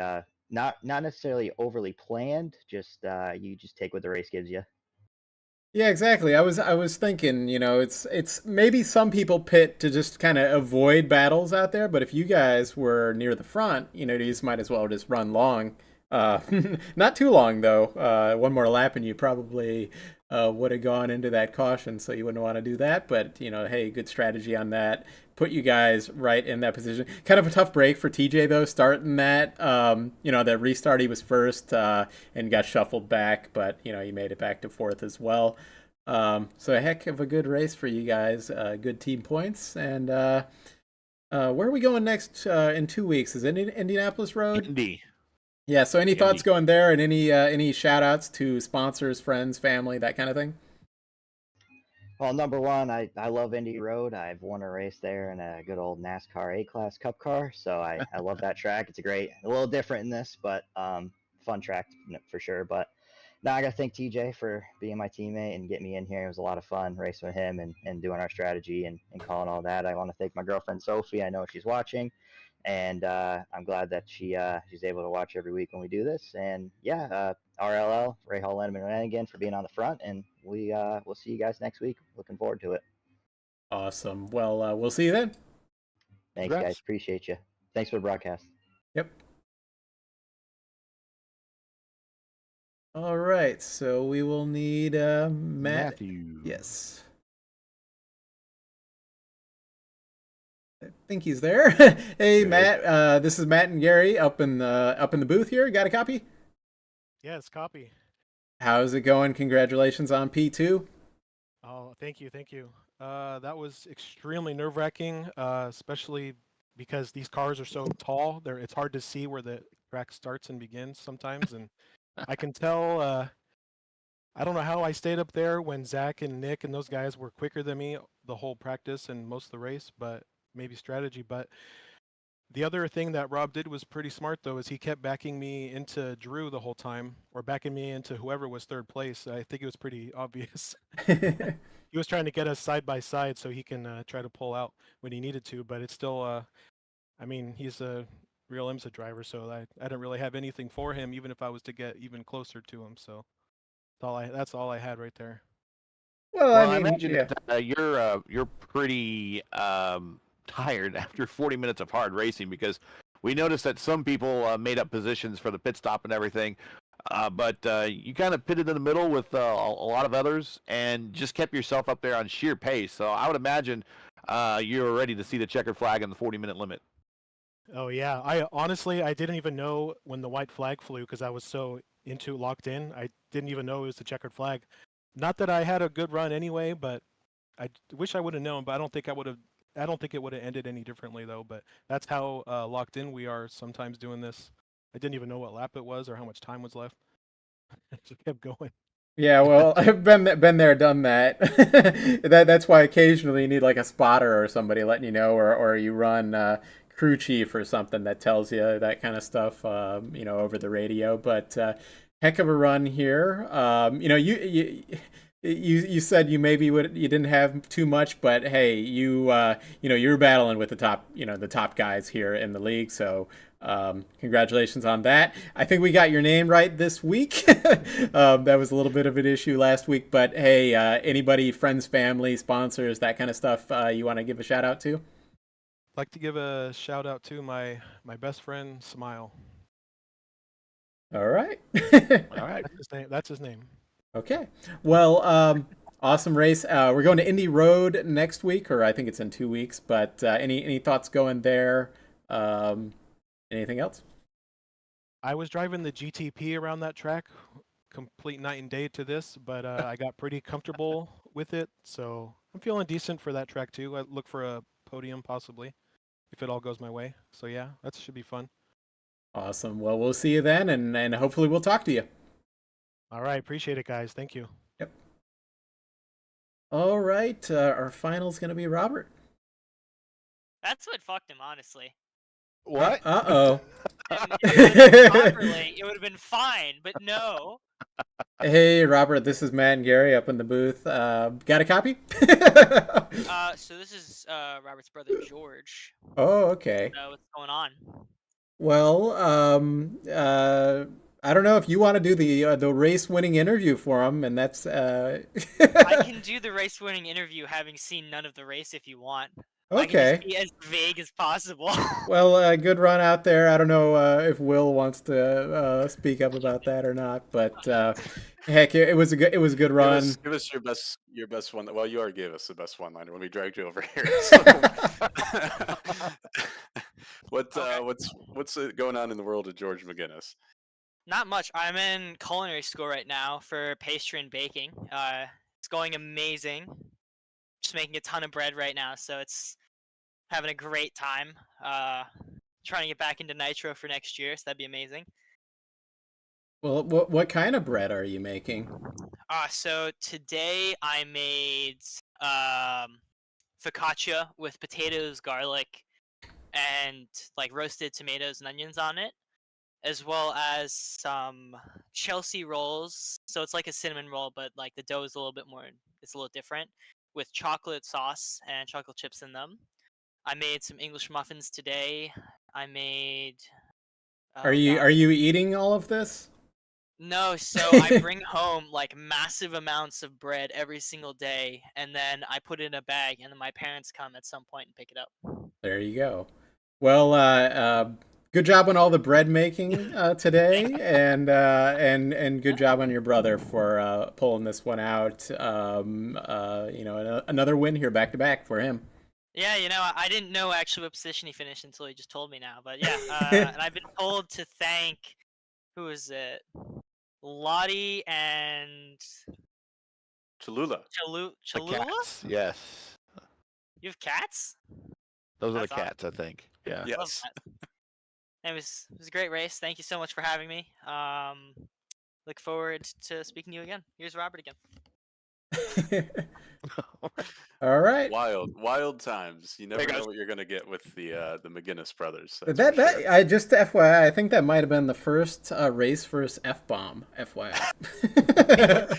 not necessarily overly planned. Just you just take what the race gives you. Yeah, exactly. I was thinking, it's maybe some people pit to just kind of avoid battles out there, but if you guys were near the front, you just might as well just run long. Not too long though. One more lap and you probably would have gone into that caution, so you wouldn't want to do that. But hey, good strategy on that. Put you guys right in that position. Kind of a tough break for TJ though, starting that. That restart he was first and got shuffled back, but he made it back to fourth as well. So a heck of a good race for you guys. Good team points. And where are we going next in 2 weeks? Is it Indianapolis Road? Indy. Yeah, so any thoughts going there, and any shout outs to sponsors, friends, family, that kind of thing? Well, number one, I love Indy Road. I've won a race there in a good old NASCAR A-Class Cup car, so I love that track. It's a little different in this, but fun track for sure. But now I got to thank TJ for being my teammate and getting me in here. It was a lot of fun racing with him and doing our strategy and calling all that. I want to thank my girlfriend Sophie. I know she's watching. And I'm glad that she's able to watch every week when we do this. And yeah, RLL, Ray Hall, Lennon, and again for being on the front. And we'll see you guys next week. Looking forward to it. Awesome. Well, we'll see you then. Thanks, guys. Appreciate you. Thanks for the broadcast. Yep. All right. So we will need Matthew. Yes. I think he's there. Hey, Matt. This is Matt and Gary up in the booth here. Got a copy? Yeah, it's copy. How's it going? Congratulations on P2. Oh, thank you. That was extremely nerve-wracking, especially because these cars are so tall. It's hard to see where the track starts and begins sometimes, and I can tell. I don't know how I stayed up there when Zach and Nick and those guys were quicker than me the whole practice and most of the race, but maybe strategy. But the other thing that Rob did was pretty smart, though, is he kept backing me into Drew the whole time, or backing me into whoever was third place. I think it was pretty obvious. He was trying to get us side by side so he can try to pull out when he needed to, but it's still, I mean, he's a real IMSA driver, so I didn't really have anything for him, even if I was to get even closer to him. So that's all I had right there. Well, I mean, imagine you're pretty tired after 40 minutes of hard racing, because we noticed that some people made up positions for the pit stop and everything, but you kind of pitted in the middle with a lot of others and just kept yourself up there on sheer pace. So I would imagine you were ready to see the checkered flag and the 40-minute limit. Oh yeah, I didn't even know when the white flag flew because I was so locked in. I didn't even know it was the checkered flag. Not that I had a good run anyway, but I wish I would have known. But I don't think it would have ended any differently though. But that's how locked in we are sometimes doing this. I didn't even know what lap it was or how much time was left. I just kept going. Yeah, well, I've been there, done that. That's why occasionally you need like a spotter or somebody letting you know, or you run crew chief or something that tells you that kind of stuff, over the radio. But heck of a run here. You said you didn't have too much, but hey, you were battling with the top guys here in the league. So congratulations on that. I think we got your name right this week. That was a little bit of an issue last week, but hey, anybody, friends, family, sponsors, that kind of stuff, you want to give a shout out to? I'd like to give a shout out to my best friend, Smile. All right. All right. That's his name. Okay. Well, awesome race. We're going to Indy Road next week, or I think it's in 2 weeks. But any thoughts going there? Anything else? I was driving the GTP around that track, complete night and day to this, but I got pretty comfortable with it, so I'm feeling decent for that track too. I look for a podium possibly. if it all goes my way. So yeah, that should be fun. Awesome. Well, we'll see you then, and hopefully we'll talk to you. All right, appreciate it, guys. Thank you. Yep. All right, our final's going to be Robert. That's what fucked him, honestly. What? Uh-oh. Properly, it would have been fine, but no. Hey, Robert, this is Matt and Gary up in the booth. Got a copy? So this is Robert's brother George. Oh, okay. What's going on? Well, I don't know if you want to do the race-winning interview for him, and that's. I can do the race-winning interview, having seen none of the race, if you want. Okay. I can just be as vague as possible. Well, good run out there. I don't know if Will wants to speak up about that or not, but heck, it was a good run. Give us your best one. Well, you already gave us the best one-liner when we dragged you over here. So. What's going on in the world of George McGinnis? Not much. I'm in culinary school right now for pastry and baking. It's going amazing. Just making a ton of bread right now, so it's having a great time. Trying to get back into nitro for next year, so that'd be amazing. Well, what kind of bread are you making? So today I made focaccia with potatoes, garlic, and like roasted tomatoes and onions on it, as well as some Chelsea rolls. So it's like a cinnamon roll, but like the dough is a little bit more, it's a little different, with chocolate sauce and chocolate chips in them. I made some English muffins today. I made. Are you eating all of this? No, so I bring home like massive amounts of bread every single day, and then I put it in a bag, and then my parents come at some point and pick it up. There you go. Well, good job on all the bread making today, and good job on your brother for pulling this one out. Another win here back to back for him. Yeah, I didn't know actually what position he finished until he just told me now. But yeah, and I've been told to thank, who is it? Lottie and Cholula. Cholula? Yes. You have cats? Those are That's the cats, I think. Yeah. Yes. It was a great race. Thank you so much for having me. Look forward to speaking to you again. Here's Robert again. All right. Wild times. You never know what you're gonna get with the McGinnis brothers. That I just FYI, I think that might have been the first race first F-bomb. FYI.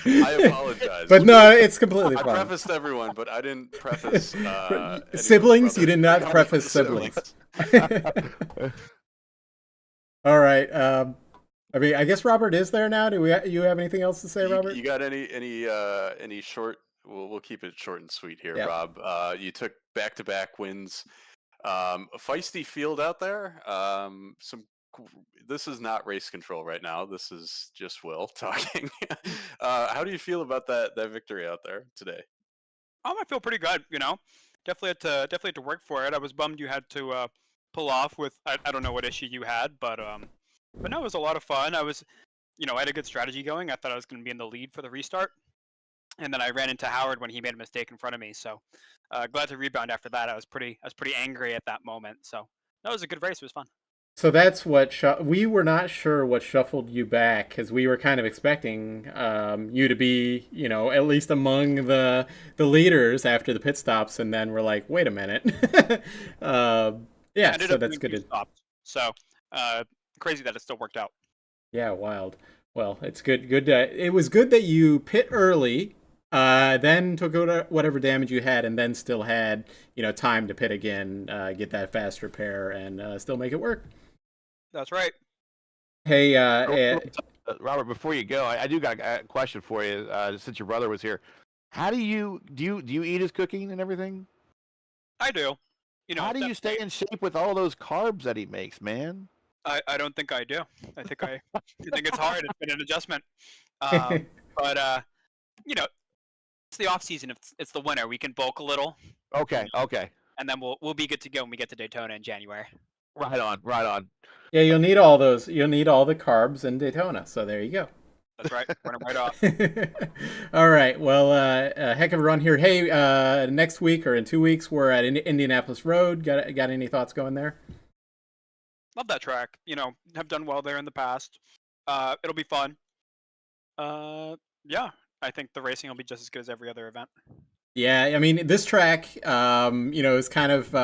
I apologize. But no, it's completely fine. I prefaced everyone, but I didn't preface siblings. You did not preface siblings. All right. I mean, I guess Robert is there now. You have anything else to say, Robert? You got any short? We'll keep it short and sweet here, yep. Rob. You took back-to-back wins. A feisty field out there. This is not race control right now. This is just Will talking. How do you feel about that victory out there today? I feel pretty good. Definitely had to work for it. I was bummed you had to pull off with I don't know what issue you had, but no, it was a lot of fun. I was, I had a good strategy going. I thought I was going to be in the lead for the restart. And then I ran into Howard when he made a mistake in front of me. So glad to rebound after that. I was pretty angry at that moment. So that was a good race. It was fun. So that's what we were not sure what shuffled you back, because we were kind of expecting you to be, at least among the leaders after the pit stops, and then we're like, wait a minute. Yeah, so that's good. So crazy that it still worked out. Yeah, wild. Well, it's good. It was good that you pit early. Then took out whatever damage you had, and then still had time to pit again, get that fast repair, and still make it work. That's right. Hey, Robert, before you go, I do got a question for you. Since your brother was here, how do you eat his cooking and everything? I do. How do you stay in shape with all those carbs that he makes, man? I don't think I do. I think it's hard. It's been an adjustment. But it's the off season. It's the winter. We can bulk a little. Okay. And then we'll be good to go when we get to Daytona in January. Right on. Yeah, you'll need all those. You'll need all the carbs in Daytona. So there you go. That's right. Run it right off. All right. Well, a heck of a run here. Hey, next week or in 2 weeks, we're at Indianapolis Road. Got any thoughts going there? Love that track. Have done well there in the past. It'll be fun. Yeah, I think the racing will be just as good as every other event. Yeah, I mean, this track, is kind of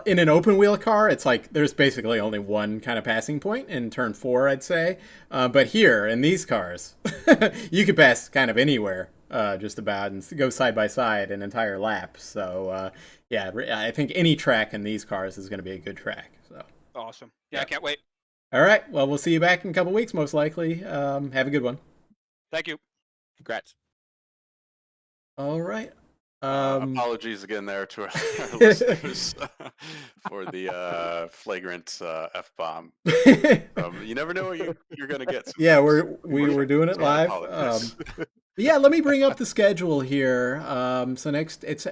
in an open wheel car. It's like there's basically only one kind of passing point in turn 4, I'd say. But here in these cars, you could pass kind of anywhere, just about, and go side by side an entire lap. So, yeah, I think any track in these cars is going to be a good track. So awesome. Yeah, I can't wait. All right. Well, we'll see you back in a couple weeks, most likely. Have a good one. Thank you. Congrats. All right. Apologies again there to our listeners for the flagrant F-bomb. You never know what you're going to get. Sometimes. Yeah, we were doing it live. Yeah, let me bring up the schedule here. So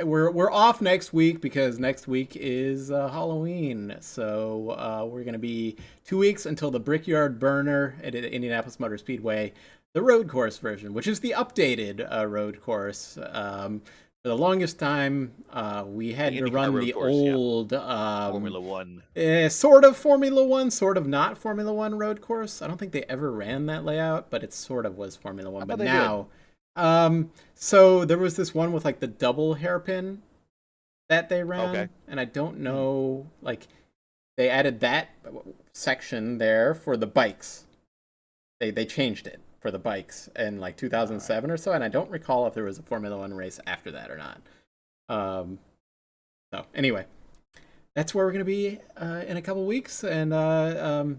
we're off next week because next week is Halloween. So we're going to be 2 weeks until the Brickyard Burner at Indianapolis Motor Speedway, the road course version, which is the updated road course. For the longest time, we had to run the old Formula One. Sort of Formula One, sort of not Formula One road course. I don't think they ever ran that layout, but it sort of was Formula One. But now, so there was this one with like the double hairpin that they ran, and I don't know, like they added that section there for the bikes. They changed it for the bikes in like 2007 or so, and I don't recall if there was a Formula One race after that or not. So anyway, that's where we're going to be in a couple weeks, and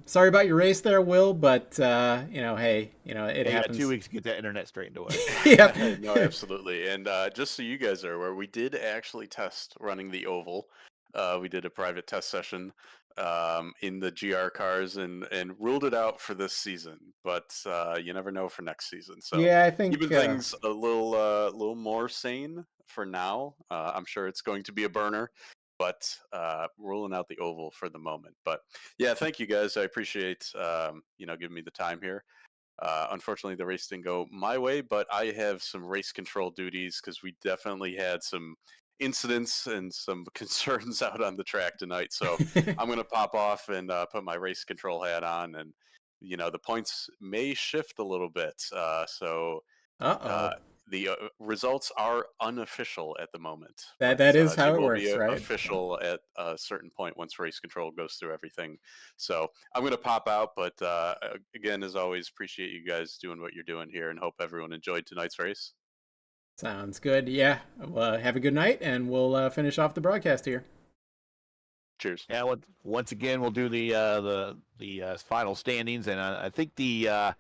sorry about your race there, Will, but hey, it happens. 2 weeks to get that internet straightened away. Yeah. No, absolutely. And just so you guys are aware, we did actually test running the oval. We did a private test session in the GR cars and ruled it out for this season, but you never know for next season. So yeah, I think keeping things a little more sane for now. I'm sure it's going to be a burner, but ruling out the oval for the moment. But yeah, thank you guys. I appreciate giving me the time here. Unfortunately, the race didn't go my way, but I have some race control duties because we definitely had some incidents and some concerns out on the track tonight. So I'm going to pop off and put my race control hat on, and the points may shift a little bit. The results are unofficial at the moment. That is how it works, right? Official at a certain point once race control goes through everything. So I'm going to pop out, but again, as always, appreciate you guys doing what you're doing here, and hope everyone enjoyed tonight's race. Sounds good. Yeah. Well, have a good night, and we'll finish off the broadcast here. Cheers. Yeah. Once again, we'll do the final standings, and I think the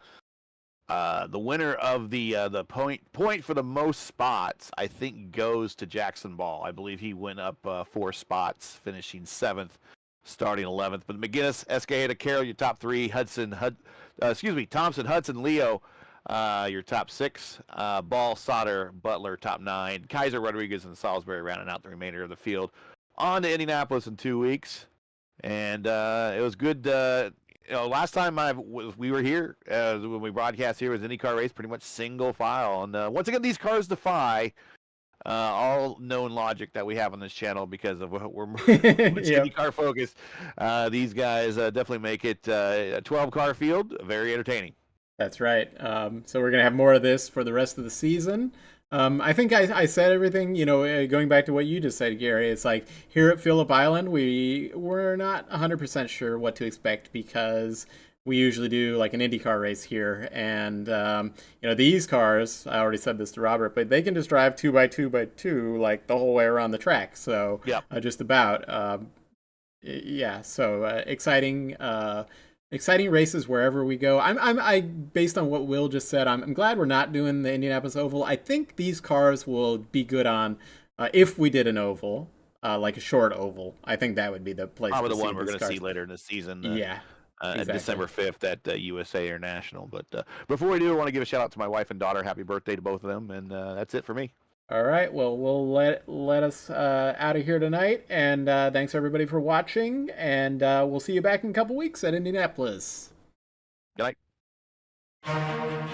winner of the point for the most spots, I think, goes to Jackson Ball. I believe he went up 4 spots, finishing 7th, starting 11th. But McGinnis, Escajeda, Carroll, your top 3. Thompson, Hudson, Leo, your top 6. Ball, Sauter, Butler, top 9. Kaiser, Rodriguez, and Salisbury rounding out the remainder of the field. On to Indianapolis in 2 weeks, and it was good. Last time we were here, when we broadcast here, was IndyCar race, pretty much single file. And once again, these cars defy all known logic that we have on this channel because of what we're IndyCar focused. These guys definitely make it a 12-car field very entertaining. That's right. So we're going to have more of this for the rest of the season. I think I said everything, going back to what you just said, Gary. It's like here at Phillip Island, we're not 100% sure what to expect because we usually do like an IndyCar race here. And, these cars, I already said this to Robert, but they can just drive 2x2x2 like the whole way around the track. So just about. So exciting. Exciting races wherever we go. I based on what Will just said, I'm glad we're not doing the Indianapolis Oval. I think these cars will be good on if we did an oval, like a short oval. I think that would be the place. Probably the one we're going to see later in the season. Exactly. December 5th at USA International. But before we do, I want to give a shout out to my wife and daughter. Happy birthday to both of them, and that's it for me. All right. Well, we'll let us out of here tonight. And thanks, everybody, for watching. And we'll see you back in a couple weeks at Indianapolis. Good night.